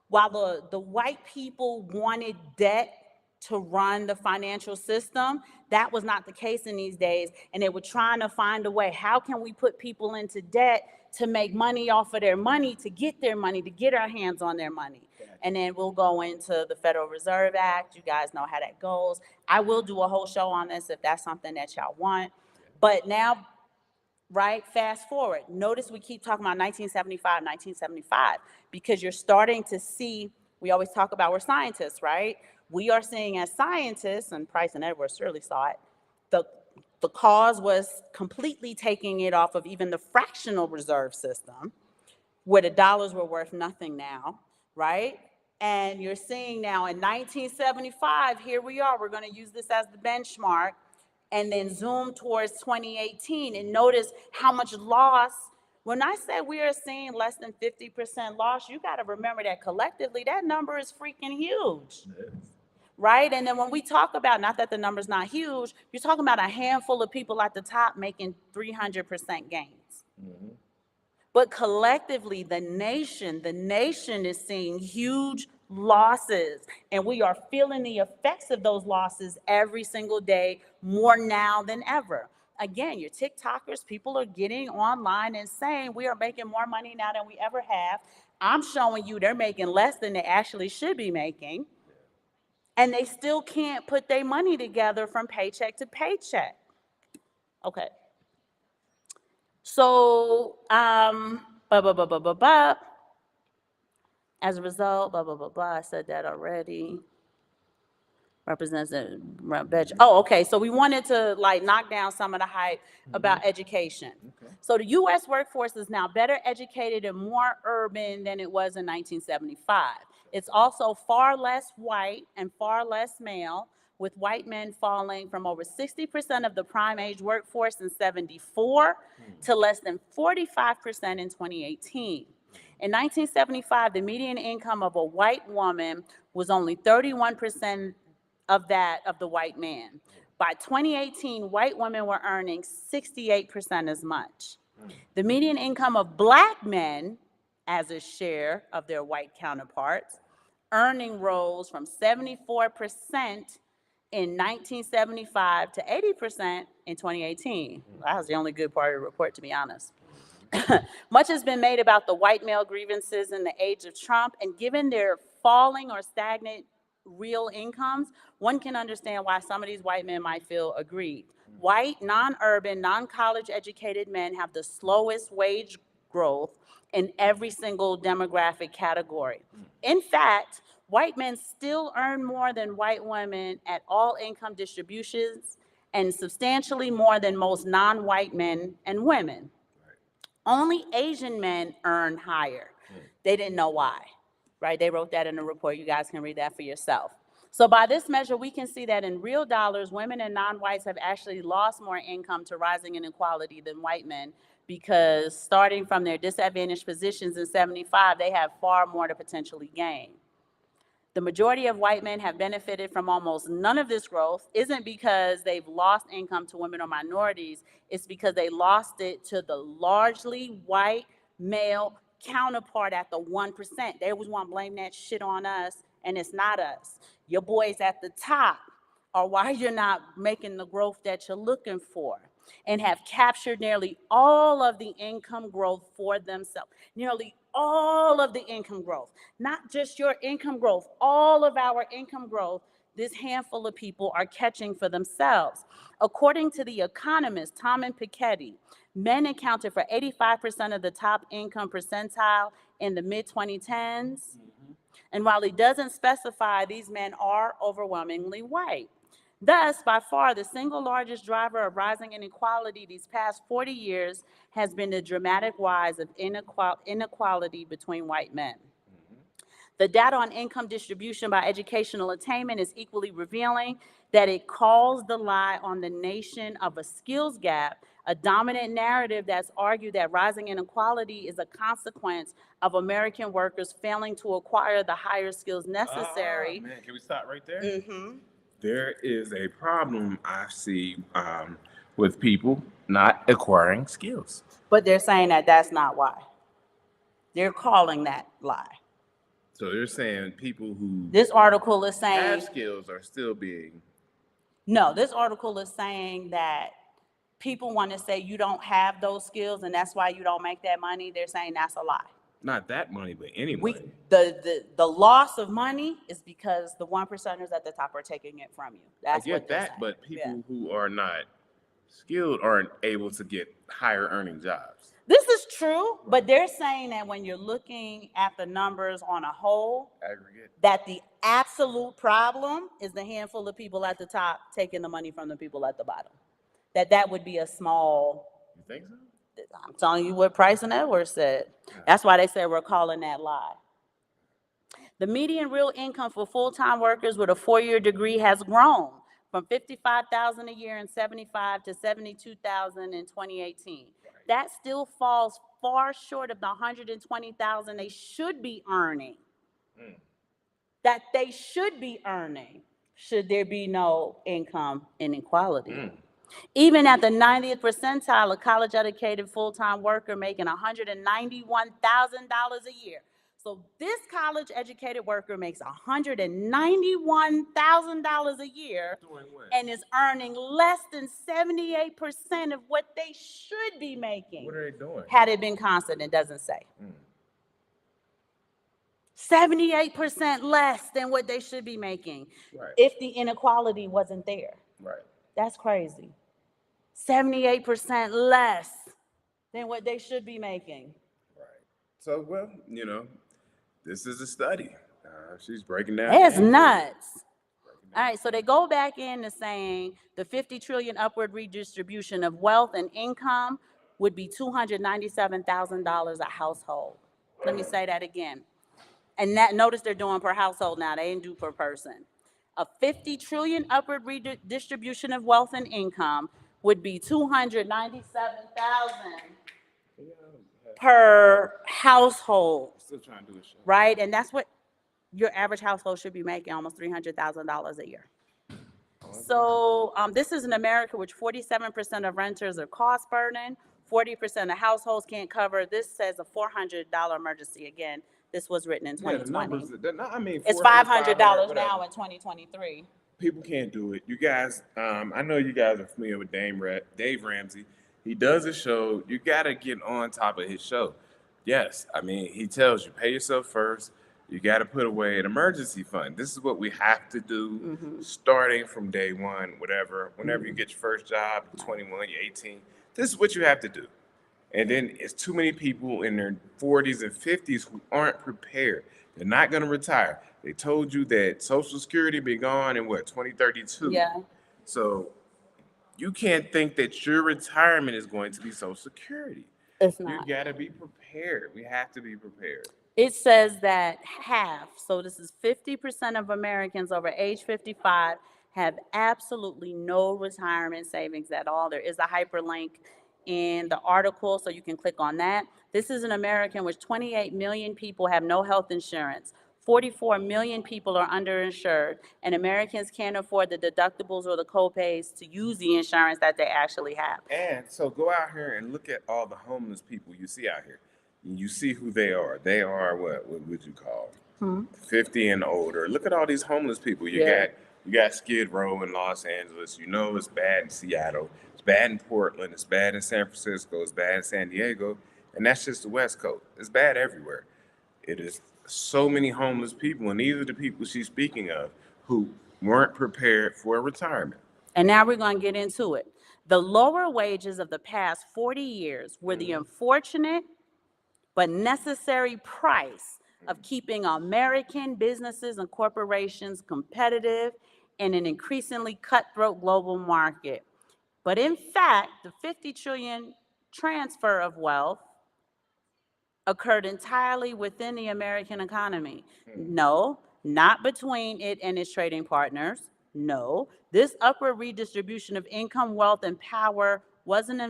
while the white people wanted debt to run the financial system, that was not the case in these days. And they were trying to find a way, how can we put people into debt to make money off of their money, to get their money, to get our hands on their money? And then we'll go into the Federal Reserve Act. You guys know how that goes. I will do a whole show on this if that's something that y'all want. But now right? Fast forward. Notice we keep talking about 1975, because you're starting to see, we always talk about we're scientists, right? We are seeing as scientists, and Price and Edwards surely saw it, the cause was completely taking it off of even the fractional reserve system, where the dollars were worth nothing now, right? And you're seeing now in 1975, here we are, we're going to use this as the benchmark, and then zoom towards 2018 and notice how much loss. When I say we are seeing less than 50% loss, you got to remember that collectively that number is freaking huge. Right? And then when we talk about, not that the number's not huge, you're talking about a handful of people at the top making 300% gains. Mm-hmm. But collectively, the nation is seeing huge losses, and we are feeling the effects of those losses every single day, more now than ever. Again, your TikTokers, people are getting online and saying we are making more money now than we ever have. I'm showing you they're making less than they actually should be making, and they still can't put their money together from paycheck to paycheck. Okay. So, as a result, I said that already. Represents a oh, okay. So we wanted to like knock down some of the hype about education. Okay. So the U.S. workforce is now better educated and more urban than it was in 1975. It's also far less white and far less male, with white men falling from over 60% of the prime age workforce in 74 to less than 45% in 2018. In 1975, the median income of a white woman was only 31% of that of the white man. By 2018, white women were earning 68% as much. The median income of black men, as a share of their white counterparts, earning rose from 74% in 1975 to 80% in 2018. That was the only good part of the report, to be honest. Much has been made about the white male grievances in the age of Trump, and given their falling or stagnant real incomes, one can understand why some of these white men might feel aggrieved. White, non-urban, non-college educated men have the slowest wage growth in every single demographic category. In fact, white men still earn more than white women at all income distributions, and substantially more than most non-white men and women. Only Asian men earn higher. They didn't know why, right? They wrote that in the report. You guys can read that for yourself. So by this measure, we can see that in real dollars, women and non-whites have actually lost more income to rising inequality than white men, because starting from their disadvantaged positions in 75, they have far more to potentially gain. The majority of white men have benefited from almost none of this growth. Isn't because they've lost income to women or minorities, it's because they lost it to the largely white male counterpart at the 1%. They always want to blame that shit on us, and it's not us. Your boys at the top are why you're not making the growth that you're looking for, and have captured nearly all of the income growth for themselves. Nearly all of the income growth, not just your income growth, all of our income growth, this handful of people are catching for themselves. According to The Economist, Tom and Piketty, men accounted for 85% of the top income percentile in the mid-2010s. And while he doesn't specify, these men are overwhelmingly white. Thus, by far, the single largest driver of rising inequality these past 40 years has been the dramatic rise of inequality between white men. The data on income distribution by educational attainment is equally revealing that it calls the lie on the nation of a skills gap, a dominant narrative that's argued that rising inequality is a consequence of American workers failing to acquire the higher skills necessary. Man, can we stop right there? Mm-hmm. There is a problem I see with people not acquiring skills. But they're saying that that's not why. They're calling that lie. So they're saying people who This article is saying have skills are still being. No, this article is saying that people want to say you don't have those skills and that's why you don't make that money. They're saying that's a lie. Not that money, but any money. The loss of money is because the 1%ers at the top are taking it from you. That's I get what they're that, saying. but people who are not skilled aren't able to get higher earning jobs. This is true, but they're saying that when you're looking at the numbers on a whole, Aggregate. that the absolute problem is the handful of people at the top taking the money from the people at the bottom. That would be a small. You think so? I'm telling you what Price and Edwards said. That's why they said we're calling that lie. The median real income for full-time workers with a four-year degree has grown from $55,000 a year in '75 to $72,000 in 2018. That still falls far short of the $120,000 they should be earning. That they should be earning, should there be no income inequality. Even at the 90th percentile, a college-educated full-time worker making $191,000 a year. So this college-educated worker makes $191,000 a year and is earning less than 78% of what they should be making. What are they doing? Had it been constant, it doesn't say. 78% less than what they should be making. Right. If the inequality wasn't there. Right. That's crazy. 78% less than what they should be making. Right. So, well, this is a study. She's breaking down. It's nuts. All right, so they go back into saying the 50 trillion upward redistribution of wealth and income would be $297,000 a household. Let me say that again. And that, notice they're doing per household now, they didn't do per person. A 50 trillion upward redistribution of wealth and income would be $297,000 per household. Still trying to do a show. Right? And that's what your average household should be making, almost $300,000 a year. So this is in America, which 47% of renters are cost burden, 40% of households can't cover. This says a $400 emergency. Again, this was written in 2020. It's $500 now in 2023. People can't do it. You guys, I know you guys are familiar with Dave Ramsey. He does a show. You got to get on top of his show. Yes, he tells you, pay yourself first. You got to put away an emergency fund. This is what we have to do starting from day one, whenever you get your first job, 21, you're 18. This is what you have to do. And then it's too many people in their 40s and 50s who aren't prepared. They're not going to retire. They told you that Social Security be gone in 2032? Yeah. So you can't think that your retirement is going to be Social Security. It's not. You got to be prepared. We have to be prepared. It says that half, so this is 50% of Americans over age 55 have absolutely no retirement savings at all. There is a hyperlink in the article, so you can click on that. This is an America in which 28 million people have no health insurance. 44 million people are underinsured, and Americans can't afford the deductibles or the copays to use the insurance that they actually have. And so go out here and look at all the homeless people you see out here. You see who they are. They are what would you call them? 50 and older. Look at all these homeless people. You got Skid Row in Los Angeles. It's bad in Seattle. It's bad in Portland. It's bad in San Francisco. It's bad in San Diego. And that's just the West Coast. It's bad everywhere. It is so many homeless people, and these are the people she's speaking of who weren't prepared for retirement. And now we're going to get into it. The lower wages of the past 40 years were the unfortunate but necessary price of keeping American businesses and corporations competitive in an increasingly cutthroat global market. But in fact, the 50 trillion transfer of wealth occurred entirely within the American economy. No, not between it and its trading partners. No, this upward redistribution of income, wealth, and power wasn't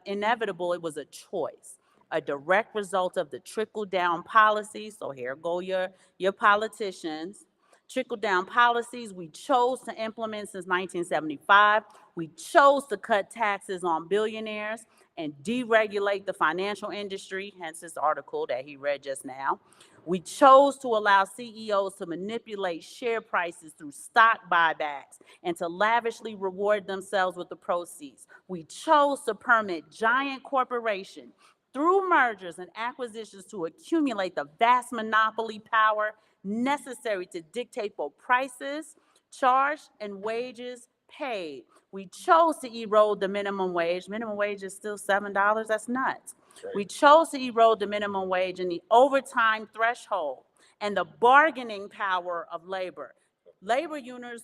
inevitable. It was a choice, a direct result of the trickle-down policies. So here go your politicians. Trickle-down policies we chose to implement since 1975. We chose to cut taxes on billionaires and deregulate the financial industry, hence this article that he read just now. We chose to allow CEOs to manipulate share prices through stock buybacks and to lavishly reward themselves with the proceeds. We chose to permit giant corporations through mergers and acquisitions to accumulate the vast monopoly power necessary to dictate both prices charged and wages paid. We chose to erode the minimum wage. Minimum wage is still $7. That's nuts. We chose to erode the minimum wage and the overtime threshold and the bargaining power of labor. Labor unions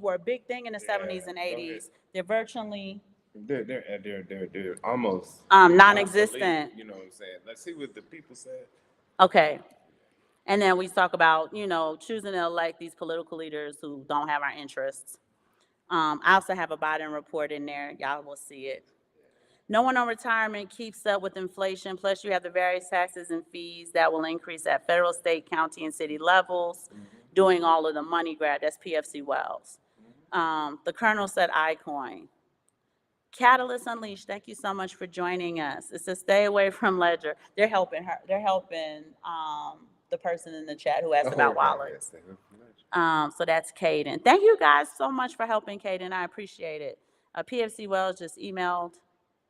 were a big thing in the 70s and 80s. They're virtually They're almost non-existent. obsolete, you know what I'm saying? Let's see what the people said. Okay. And then we talk about, choosing to elect these political leaders who don't have our interests. I also have a Biden report in there. Y'all will see it. No one on retirement keeps up with inflation. Plus, you have the various taxes and fees that will increase at federal, state, county, and city levels, doing all of the money grab. That's PFC Wells. The Colonel said iCoin. Catalyst Unleashed, thank you so much for joining us. It says stay away from Ledger. They're helping her. They're helping the person in the chat who asked about wallets. So that's Caden. Thank you guys so much for helping, Caden. I appreciate it. PFC Wells just emailed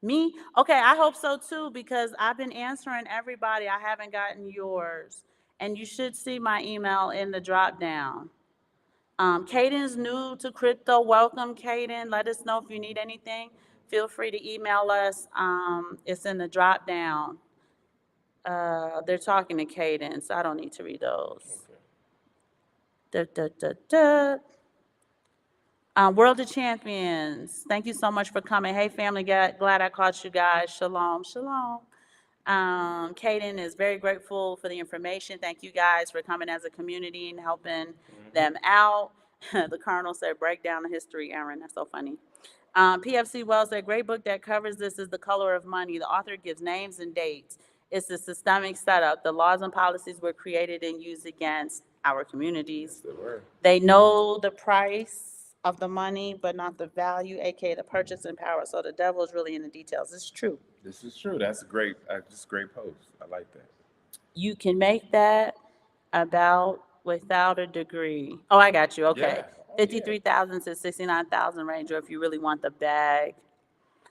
me. Okay, I hope so too, because I've been answering everybody. I haven't gotten yours. And you should see my email in the drop down. Caden's new to crypto. Welcome, Caden. Let us know if you need anything. Feel free to email us. It's in the drop down. They're talking to Caden, so I don't need to read those. World of Champions, thank you so much for coming. Hey, family, glad I caught you guys. Shalom, shalom. Caden is very grateful for the information. Thank you guys for coming as a community and helping them out. The Colonel said, break down the history, Aaron. That's so funny. PFC Wells, a great book that covers this is The Color of Money. The author gives names and dates. It's a systemic setup. The laws and policies were created and used against our communities. They know the price of the money, but not the value, aka the purchasing power. So the devil is really in the details. It's true. This is true. That's a great post. I like that. You can make that about without a degree. Oh, I got you. Okay. Yeah. 53,000 to 69,000 range, or if you really want the bag.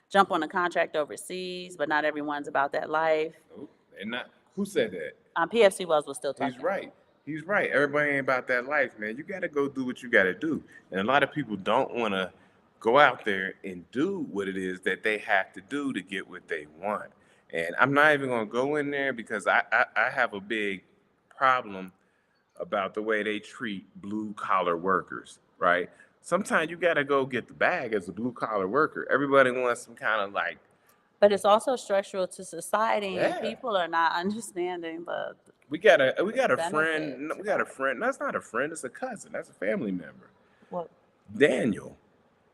Jump on a contract overseas, but not everyone's about that life. Nope. And not who said that? PFC Wells was still talking. He's right. He's right. Everybody ain't about that life, man. You got to go do what you got to do. And a lot of people don't want to go out there and do what it is that they have to do to get what they want. And I'm not even going to go in there because I have a big problem about the way they treat blue collar workers, right? Sometimes you got to go get the bag as a blue collar worker. Everybody wants some kind of like. But it's also structural to society, and people are not understanding the. We got a friend. We got a friend. That's not a friend. It's a cousin. That's a family member. What? Daniel.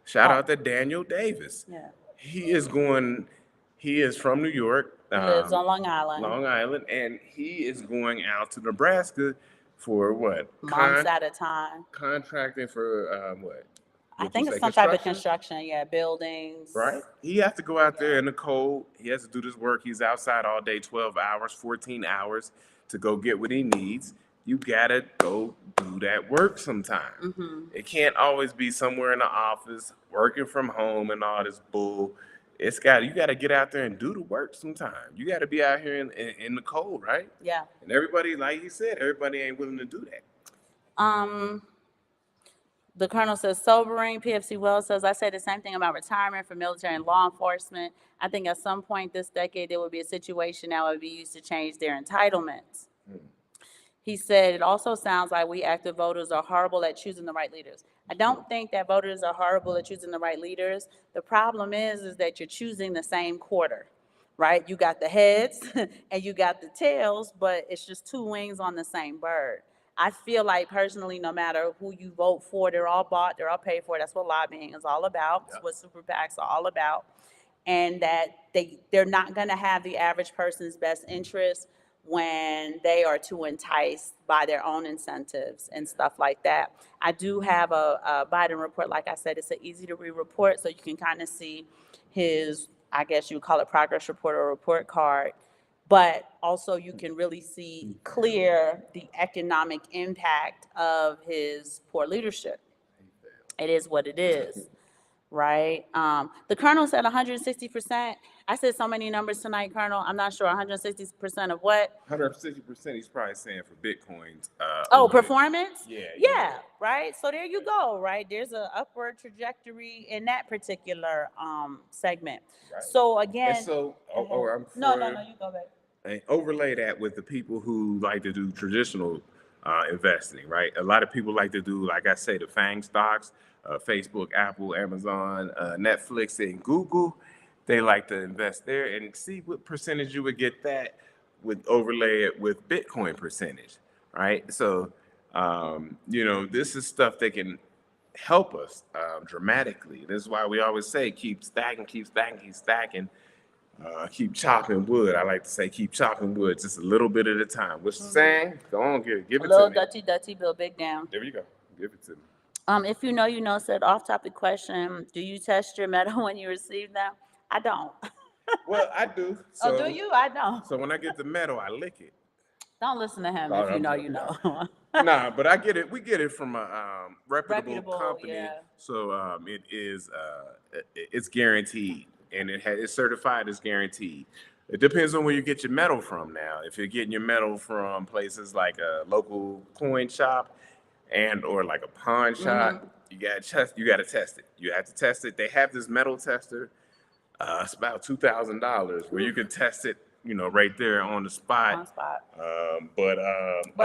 Shout out to Daniel Davis. Yeah. He is from New York. He lives on Long Island. Long Island, and he is going out to Nebraska for what? Months at a time. Contracting for what? I think it's some type of construction, buildings. Right? He has to go out there in the cold. He has to do this work. He's outside all day, 12 hours, 14 hours to go get what he needs. You gotta go do that work sometime. It can't always be somewhere in the office, working from home and all this bull. You gotta get out there and do the work sometime. You gotta be out here in the cold, right? Yeah. And everybody, like you said, everybody ain't willing to do that. The Colonel says, sobering. PFC Wells says, I say the same thing about retirement for military and law enforcement. I think at some point this decade, there will be a situation that would be used to change their entitlements. He said, it also sounds like we active voters are horrible at choosing the right leaders. I don't think that voters are horrible at choosing the right leaders. The problem is that you're choosing the same quarter, right? You got the heads and you got the tails, but it's just two wings on the same bird. I feel like personally, no matter who you vote for, they're all bought, they're all paid for. That's what lobbying is all about. That's what super PACs are all about. And that they're not going to have the average person's best interest when they are too enticed by their own incentives and stuff like that. I do have a Biden report. Like I said, it's an easy to read report, so you can kind of see his, I guess you would call it progress report or report card. But also you can really see clear the economic impact of his poor leadership. It is what it is. right? The Colonel said 160%. I said so many numbers tonight, Colonel. I'm not sure 160% of what. 160%. He's probably saying for Bitcoins. Oh, Over. performance? Yeah, Yeah, right. So there you go, right? There's an upward trajectory in that particular segment. Right. So And again, so, go ahead. I'm No, you go back. and overlay that with the people who like to do traditional investing, right? A lot of people like to do, like I say, the FANG stocks, Facebook, Apple, Amazon, Netflix, and Google. They like to invest there and see what percentage you would get that with overlay it with Bitcoin percentage, right? So, this is stuff that can help us dramatically. This is why we always say keep stacking, keep stacking, keep stacking. Keep chopping wood. I like to say keep chopping wood just a little bit at a time. What's the saying? Go on, give A it to little me. dutty, bill big down. There you go. Give it to me. If you know, you know, said off topic question. Do you test your metal when you receive them? I don't. Well, I do. Oh, do So, you? I don't. so when I get the metal, I lick it. Don't listen to him Oh, if no, you I'm know, joking. you know. Nah, but I get it. We get it from a reputable Reputable, company, yeah. so it is it's guaranteed, and it's certified as guaranteed. It depends on where you get your metal from. Now, if you're getting your metal from places like a local coin shop and or like a pawn shop, you gotta test. You gotta test it. You have to test it. They have this metal tester. It's about $2,000 where you can test it, right there on the spot. On spot. Other But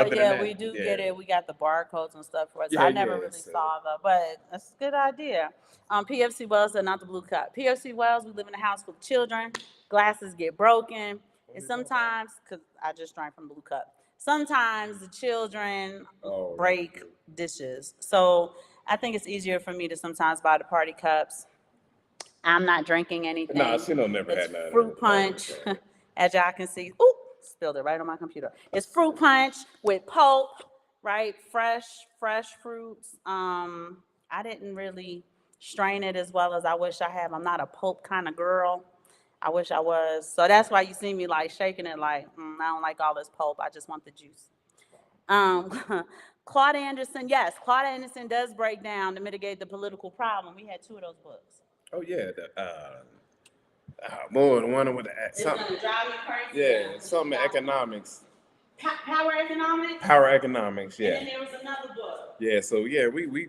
than yeah, that, we do yeah, get it. We got the barcodes and stuff for it. So yeah, I never yeah. really So saw the, but that's a good idea. PFC Wells said not the blue cup. PFC Wells, we live in a house with children. Glasses get broken. And sometimes, because I just drank from the blue cup, sometimes the children break dishes. So I think it's easier for me to sometimes buy the party cups. I'm not drinking anything. nah, she don't never It's had none of fruit that. punch, as y'all can see. Ooh, spilled it right on my computer. It's fruit punch with pulp, right? Fresh fruits. I didn't really strain it as well as I wish I had. I'm not a pulp kind of girl. I wish I was. So that's why you see me like shaking it like, I don't like all this pulp. I just want the juice. Claude Anderson, yes, Claude Anderson does break down to mitigate the political problem. We had two of those books. Oh yeah, more the one with the It's something. gonna drive me crazy. Yeah, something economics. Power economics. Power economics. And then Yeah, there was another book. yeah. So yeah, we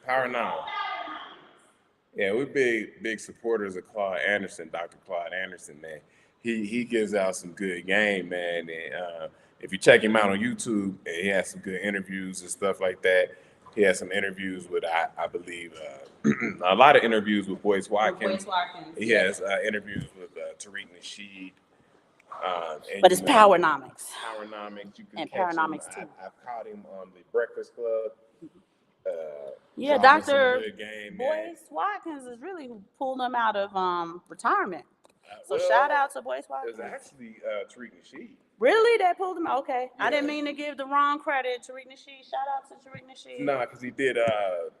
power now. Yeah, we're big supporters of Claude Anderson, Dr. Claude Anderson, man. He gives out some good game, man. And if you check him out on YouTube, he has some good interviews and stuff like that. He has some interviews with, I believe, a lot of interviews with Boyce Watkins. He has interviews with Tariq Nasheed. But it's Powernomics. Powernomics. You can And catch him. Powernomics too. I've caught him on the Breakfast Club. Yeah, dropping some Dr. good game, man. Boyce Watkins is really who pulled him out of retirement. So Well, shout out to Boyce It was Watkins. actually Tariq Nasheed. Really? That pulled him out? Okay. I Yeah. didn't mean to give the wrong credit to Tariq Nasheed. Shout out to Tariq Nasheed. Nah, because he did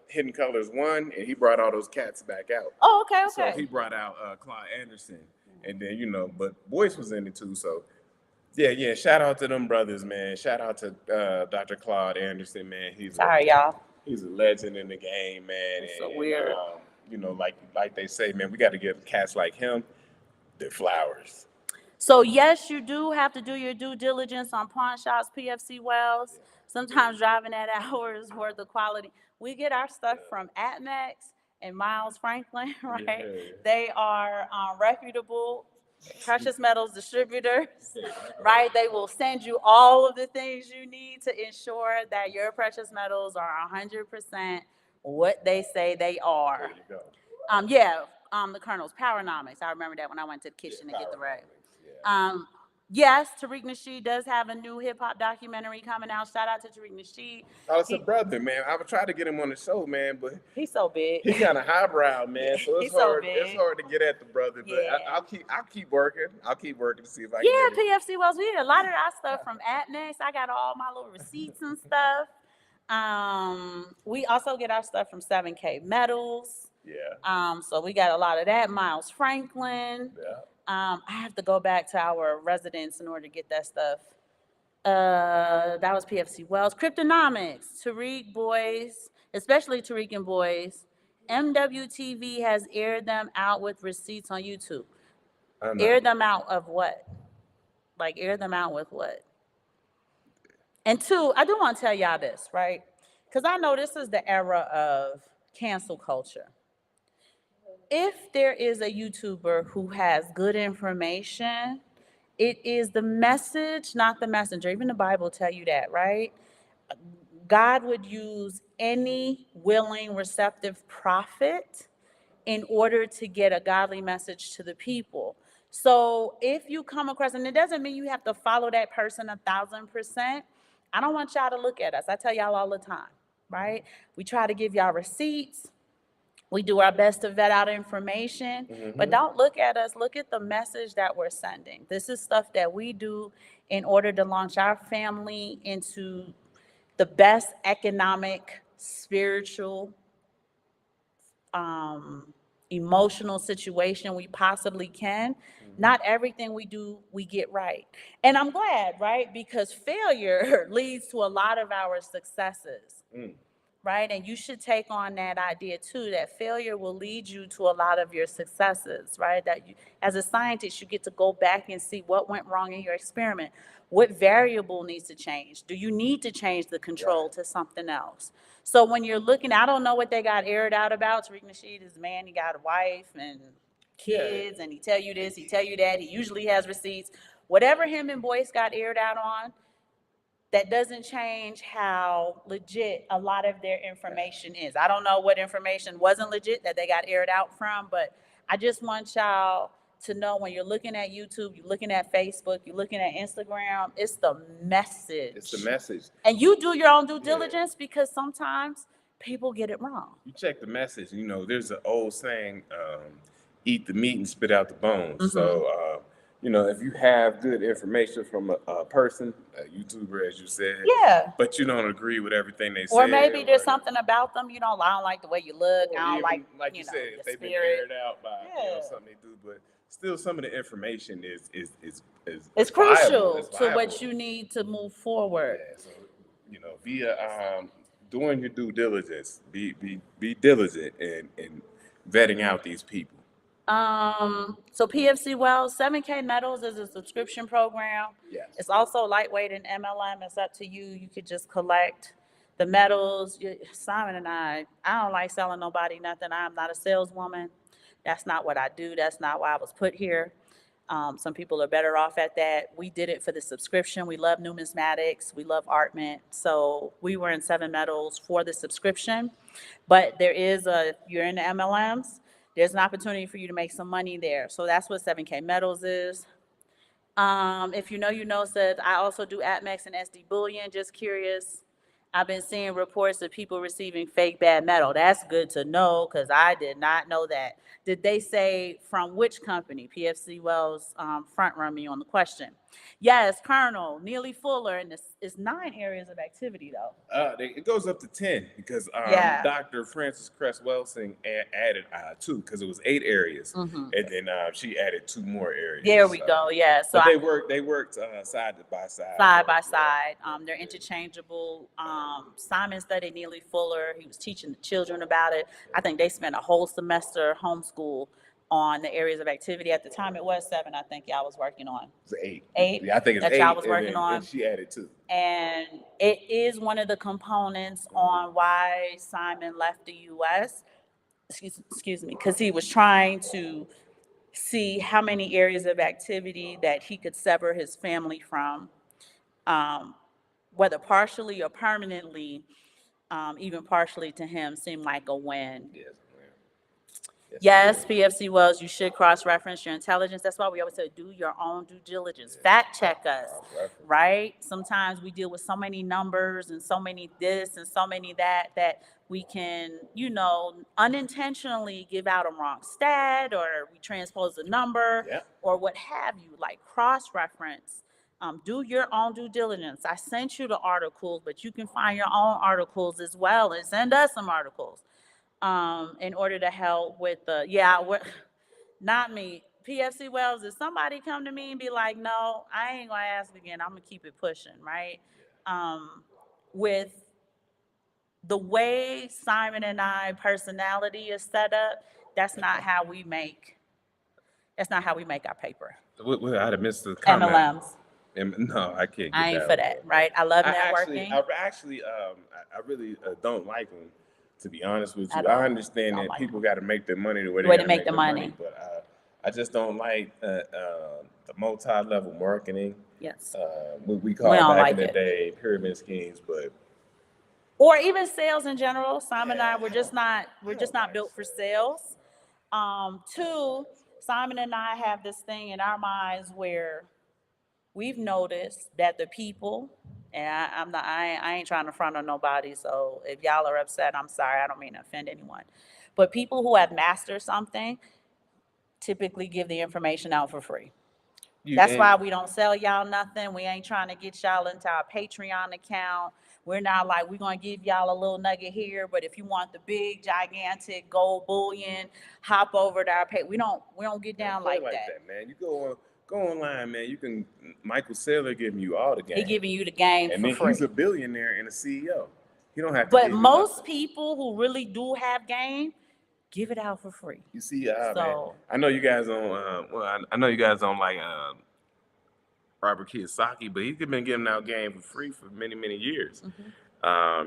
Hidden Colors 1, and he brought all those cats back out. Oh, okay. So he brought out Claude Anderson, and then but Boyce was in it too. So yeah. Shout out to them brothers, man. Shout out to Dr. Claude Anderson, man. Sorry, y'all. He's a legend in the game, man. It's so weird. Like they say, man, we got to give cats like him their flowers. So yes, you do have to do your due diligence on pawn shops, PFC Wells. Sometimes driving at hours worth of quality. We get our stuff from Atmex and Miles Franklin, right? Yeah. They are reputable precious metals distributors, right? They will send you all of the things you need to ensure that your precious metals are 100% what they say they are. There you go. The Colonel's Powernomics. I remember that when I went to the kitchen to get the right. Yeah. Yes, Tariq Nasheed does have a new hip hop documentary coming out. Shout out to Tariq Nasheed. Oh, it's a brother, man. I would try to get him on the show, man, but He's so big. he kind of highbrow, man. So it's He's so hard. big. It's hard to get at the brother, but Yeah. I'll keep working. I'll keep working to see if I can. Yeah, get it. PFC Wells. We get a lot of our stuff from Atmex. I got all my little receipts and stuff. We also get our stuff from 7K Metals. Yeah. So we got a lot of that. Miles Franklin. Yeah. I have to go back to our residence in order to get that stuff. That was PFC Wells. Cryptonomics, Tariq Boys, especially Tariq and Boys, MWTV has aired them out with receipts on YouTube. I'm not. Air them out of what? Like, air them out with what? And two, I do want to tell y'all this, right? Because I know this is the era of cancel culture. If there is a YouTuber who has good information, it is the message, not the messenger. Even the Bible tell you that, right? God would use any willing, receptive prophet in order to get a godly message to the people. So if you come across, and it doesn't mean you have to follow that person 1,000%. I don't want y'all to look at us. I tell y'all all the time, right? We try to give y'all receipts. We do our best to vet out information, but don't look at us. Look at the message that we're sending. This is stuff that we do in order to launch our family into the best economic, spiritual, emotional situation we possibly can. Not everything we do, we get right. And I'm glad, right? Because failure leads to a lot of our successes. Right? And you should take on that idea too, that failure will lead you to a lot of your successes, right? That you, as a scientist, you get to go back and see what went wrong in your experiment. What variable needs to change? Do you need to change the control to something else? So when you're looking, I don't know what they got aired out about. Tariq Nasheed is a man, he got a wife and kids, and he tell you this, he tell you that. He usually has receipts. Whatever him and Boyce got aired out on, that doesn't change how legit a lot of their information is. I don't know what information wasn't legit that they got aired out from, but I just want y'all to know when you're looking at YouTube, you're looking at Facebook, you're looking at Instagram, it's the message. It's the message. And you do your own due diligence because sometimes people get it wrong. You check the message. You know, there's an old saying, eat the meat and spit out the bones. So, you know, if you have good information from a person, a YouTuber, as you said, but you don't agree with everything they say, or maybe there's something about them you don't, I don't like the way you look, I don't even, like you know, said, if they've been spirit. aired out by something they do, but still some of the information is It's viable. crucial It's to viable. what you need to move forward. Yeah, so you know, via doing your due diligence, be diligent in vetting out these people. So PFC Wells, 7K Metals is a subscription program. Yes. It's also lightweight in MLM. It's up to you. You could just collect the metals. Simon and I don't like selling nobody nothing. I'm not a saleswoman. That's not what I do. That's not why I was put here. Some people are better off at that. We did it for the subscription. We love numismatics. We love art mint. So we were in 7 Metals for the subscription. But there is you're in the MLMs, there's an opportunity for you to make some money there. So that's what 7K Metals is. If you know, says I also do ATMEX and SD Bullion. Just curious. I've been seeing reports of people receiving fake bad metal. That's good to know because I did not know that. Did they say from which company? PFC Wells front run me on the question. Yes, Colonel Neely Fuller, and it's 9 areas of activity though. It goes up to 10 because Dr. Frances Cress Welsing added 2 because it was 8 areas, and then she added 2 more areas. There we go. Yeah. So but they worked side by side. Side by side. They're interchangeable. Simon studied Neely Fuller. He was teaching the children about it. I think they spent a whole semester homeschool on the areas of activity. At the time, it was 7. I think y'all was working on. It was 8. 8. Yeah, I think it's that 8. Y'all was working on. And she added 2. And it is one of the components on why Simon left the U.S. Excuse me, because he was trying to see how many areas of activity that he could sever his family from, whether partially or permanently. Even partially to him seemed like a win. Yes, PFC Wells, you should cross-reference your intelligence. That's why we always say do your own due diligence. Fact check us, right? Sometimes we deal with so many numbers and so many this and so many that we can, unintentionally give out a wrong stat, or we transpose a number, or what have you, like cross-reference. Do your own due diligence. I sent you the articles, but you can find your own articles as well, and send us some articles in order to help with not me. PFC Wells, if somebody come to me and be like, no, I ain't gonna ask again, I'm gonna keep it pushing, right? With the way Simon and I personality is set up, that's not how we make our paper. I'd have missed the comment. MLMs. No, I can't get I ain't that for one. that, right? I love I networking. really don't like them. To be honest with I you, don't- I understand don't that like people got to make their money the way The they way got to to make make the their money, but I just don't like the multi-level marketing. Yes. We We call don't back like in the it. day pyramid schemes, but Or even sales in general. Simon and I, Yeah, we're just not like built for sales. Two, Simon and I have this thing in our minds where we've noticed that the people, and I ain't trying to front on nobody, so if y'all are upset, I'm sorry, I don't mean to offend anyone. But people who have mastered something typically give the information out for free. That's why we don't sell y'all nothing. We ain't trying to get y'all into our Patreon account. We're not like, we're going to give y'all a little nugget here, but if you want the big, gigantic gold bullion, hop over to our pay. We don't get down play like that. man. You go online, man. You can Michael Saylor giving you all the game. He giving you the game and for then free. he's a billionaire and a CEO. He don't have to. But give you most nothing. people who really do have game, give it out for free. You see, So- man. I know you guys don't. I know you guys don't like Robert Kiyosaki, but he's been giving out game for free for many, many years.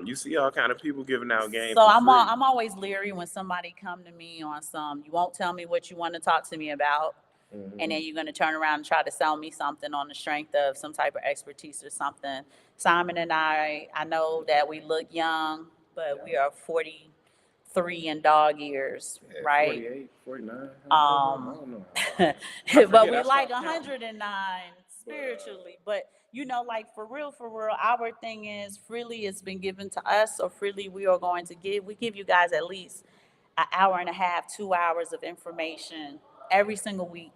You see all kind of people giving out game. So for I'm free. I'm always leery when somebody come to me on some, you won't tell me what you want to talk to me about. And then you're going to turn around and try to sell me something on the strength of some type of expertise or something. Simon and I know that we look young, but we are 43 in dog years, right? 48, 49. I don't know. But we like 109 spiritually. But like for real, our thing is freely it's been given to us, or freely we are going to give. We give you guys at least an hour and a half, 2 hours of information every single week.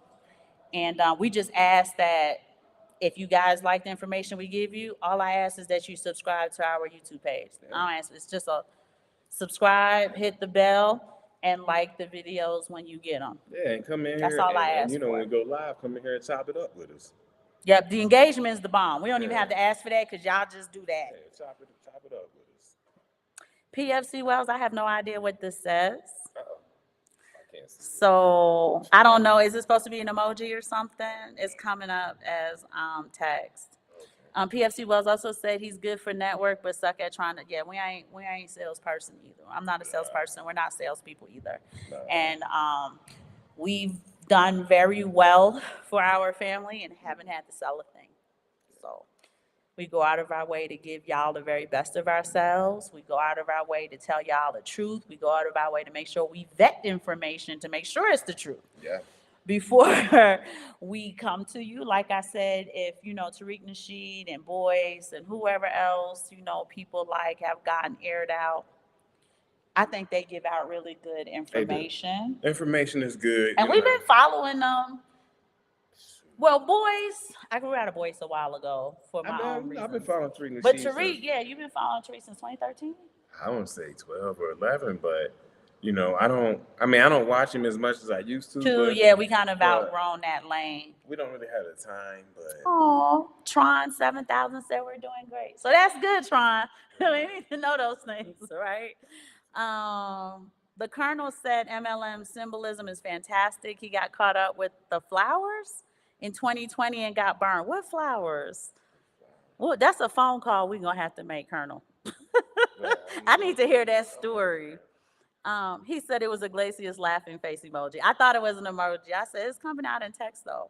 And we just ask that if you guys like the information we give you, all I ask is that you subscribe to our YouTube page. I don't ask, it's just a subscribe, hit the bell, and like the videos when you get them. Yeah, and come in That's here. all I ask when for. we go live, come in here and chop it up with us. Yep, the engagement is the bomb. We don't even Yeah. have to ask for that because y'all just do that. Yeah, chop it up with us. PFC Wells, I have no idea what this says. Uh-oh. I can't see. So I don't know. Is it supposed to be an emoji or something? It's coming up as text. PFC Wells also said he's good for network, but suck at trying to. Yeah, we ain't salesperson either. I'm not a salesperson. We're not salespeople either. No. And we've done very well for our family and haven't had to sell a thing. So we go out of our way to give y'all the very best of ourselves. We go out of our way to tell y'all the truth. We go out of our way to make sure we vet information to make sure it's the truth. Yeah. Before we come to you, like I said, if Tariq Nasheed and Boyce and whoever else people like have gotten aired out, I think they give out really good information. Information is good. And we've been following them. Well, Boyce, I grew out of Boyce a while ago for my own reasons. I've been following Tariq Nasheed. But Tariq, yeah, you've been following Tariq since 2013? I won't say 12 or 11, but I don't watch him as much as I used to. Yeah, we kind of outgrown that lane. We don't really have the time, but. Oh, Tron 7000 said we're doing great. So that's good, Tron. We need to know those things, right? The Colonel said MLM symbolism is fantastic. He got caught up with the flowers in 2020 and got burned. What flowers? Well, that's a phone call we're going to have to make, Colonel. I need to hear that story. He said it was a Glacius laughing face emoji. I thought it was an emoji. I said, it's coming out in text, though.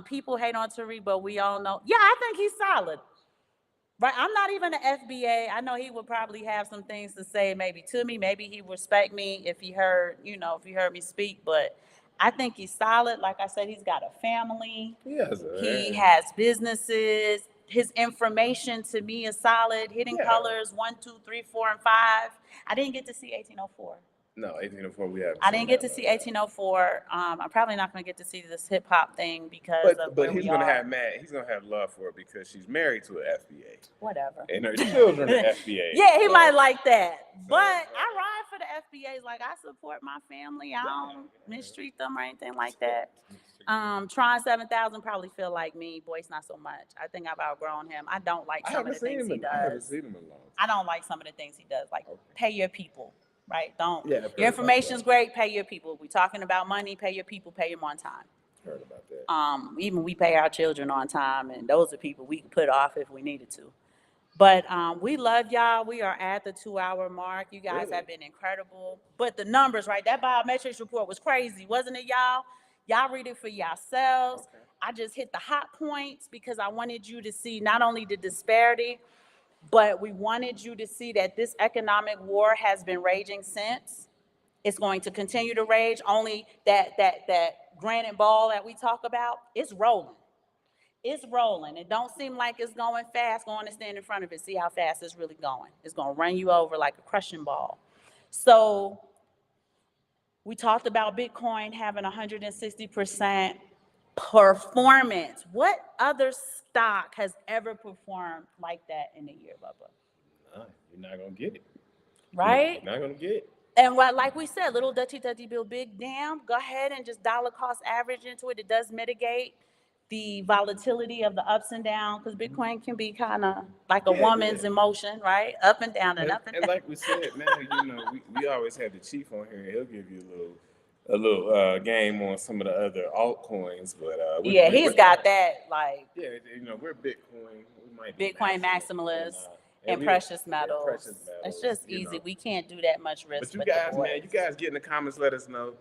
People hate on Tariq, but we all know. Yeah, I think he's solid. Right? I'm not even an FBA. I know he would probably have some things to say maybe to me. Maybe he would respect me if he heard me speak. But I think he's solid. Like I said, he's got a family. He has businesses. His information to me is solid. Hidden Colors 1, 2, 3, 4, and 5. I didn't get to see 1804. No, 1804 we haven't. I didn't get to see 1804. I'm probably not going to get to see this hip hop thing because but he's going to have he's going to have love for it because she's married to an FBA. Whatever. And her children are FBA. Yeah, he might like that. But I ride for the FBAs. Like, I support my family. I don't mistreat them or anything like that. Tron 7000 probably feel like me. Boy's not so much. I think I've outgrown him. I don't like some of the things he I haven't does. seen him in a long I don't like some of the things he does. Like, Okay. pay your people, right? Don't. Yeah, I've Your heard about information's that. great. Pay your people. We talking about money. Pay your people. Pay them on time. Heard about that. Even we pay our children on time, and those are people we can put off if we needed to. But we love y'all. We are at the 2 hour mark. You guys Really? have been incredible. But the numbers, right? That biometrics report was crazy, wasn't it, y'all? Y'all read it for yourselves. Okay. I just hit the hot points because I wanted you to see not only the disparity, but we wanted you to see that this economic war has been raging since. It's going to continue to rage. Only that granite ball that we talk about, it's rolling. It's rolling. It don't seem like it's going fast. Go on and stand in front of it. See how fast it's really going. It's going to run you over like a crushing ball. So we talked about Bitcoin having 160% performance. What other stock has ever performed like that in a year, Bubba? Nah, you're not gonna get it. Right? You're not gonna get it. And what, like we said, little Dutchy bill, big damn, go ahead and just dollar cost average into it. It does mitigate the volatility of the ups and downs, because Bitcoin can be kind of like a woman's emotion, right? Up and down and up and And down. like we said, man, we always have the chief on here. He'll give you a little game on some of the other altcoins, but Yeah, he's got that, like, yeah, we're Bitcoin. We might be Bitcoin maximalists and precious metals. It's just easy. We can't do that much risk. But you with the guys, man, boys. you guys get in the comments. Let us know.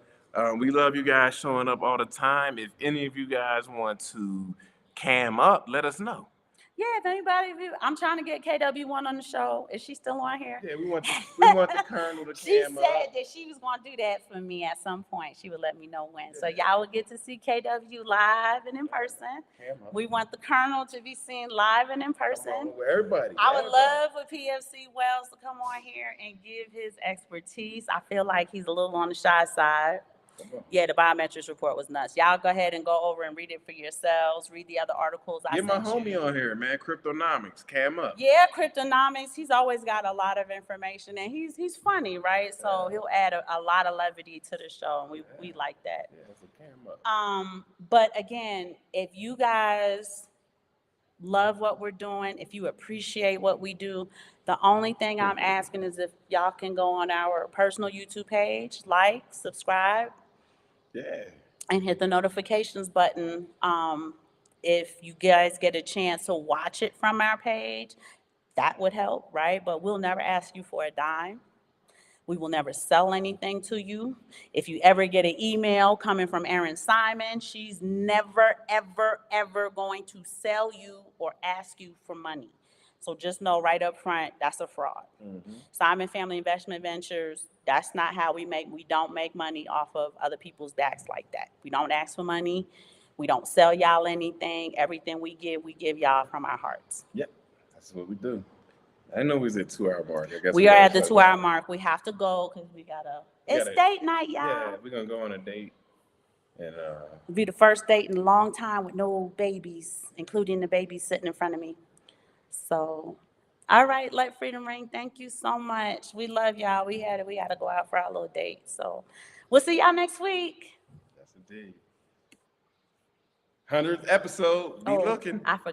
We love you guys showing up all the time. If any of you guys want to cam up, let us know. Yeah, if anybody, I'm trying to get KW1 on the show. Is she still on here? Yeah, we want the Colonel to She cam said up. that she was going to do that for me at some point. She would let me know when. So y'all will get to see KW live and in person. We want the Colonel to be seen live and in person. Everybody. I would love for PFC Wells to come on here and give his expertise. I feel like he's a little on the shy side. Yeah, the biometrics report was nuts. Y'all go ahead and go over and read it for yourselves. Read the other articles I Get my sent homie you. on here, man. Cryptonomics, cam up. Yeah, Cryptonomics. He's always got a lot of information, and he's funny, right? So he'll add a lot of levity to the show, and we like that. Yeah, so cam up. But again, if you guys love what we're doing, if you appreciate what we do, the only thing I'm asking is if y'all can go on our personal YouTube page, like, subscribe, Yeah. and hit the notifications button. If you guys get a chance to watch it from our page, that would help, right? But we'll never ask you for a dime. We will never sell anything to you. If you ever get an email coming from Erin Simon, she's never, ever, ever going to sell you or ask you for money. So just know right up front, that's a fraud. Simon Family Investment Ventures, that's not how we don't make money off of other people's backs like that. We don't ask for money. We don't sell y'all anything. Everything we give y'all from our hearts. Yep, that's what we do. I know we was at 2 hour mark. I guess we are at the 2 hour mark. We have to go because it's date night, y'all. Yeah, we're gonna go on a date. And it'll be the first date in a long time with no babies, including the baby sitting in front of me. So, all right, let freedom ring. Thank you so much. We love y'all. We had to go out for our little date. So we'll see y'all next week. That's indeed. 100th episode. Be looking. I forgot.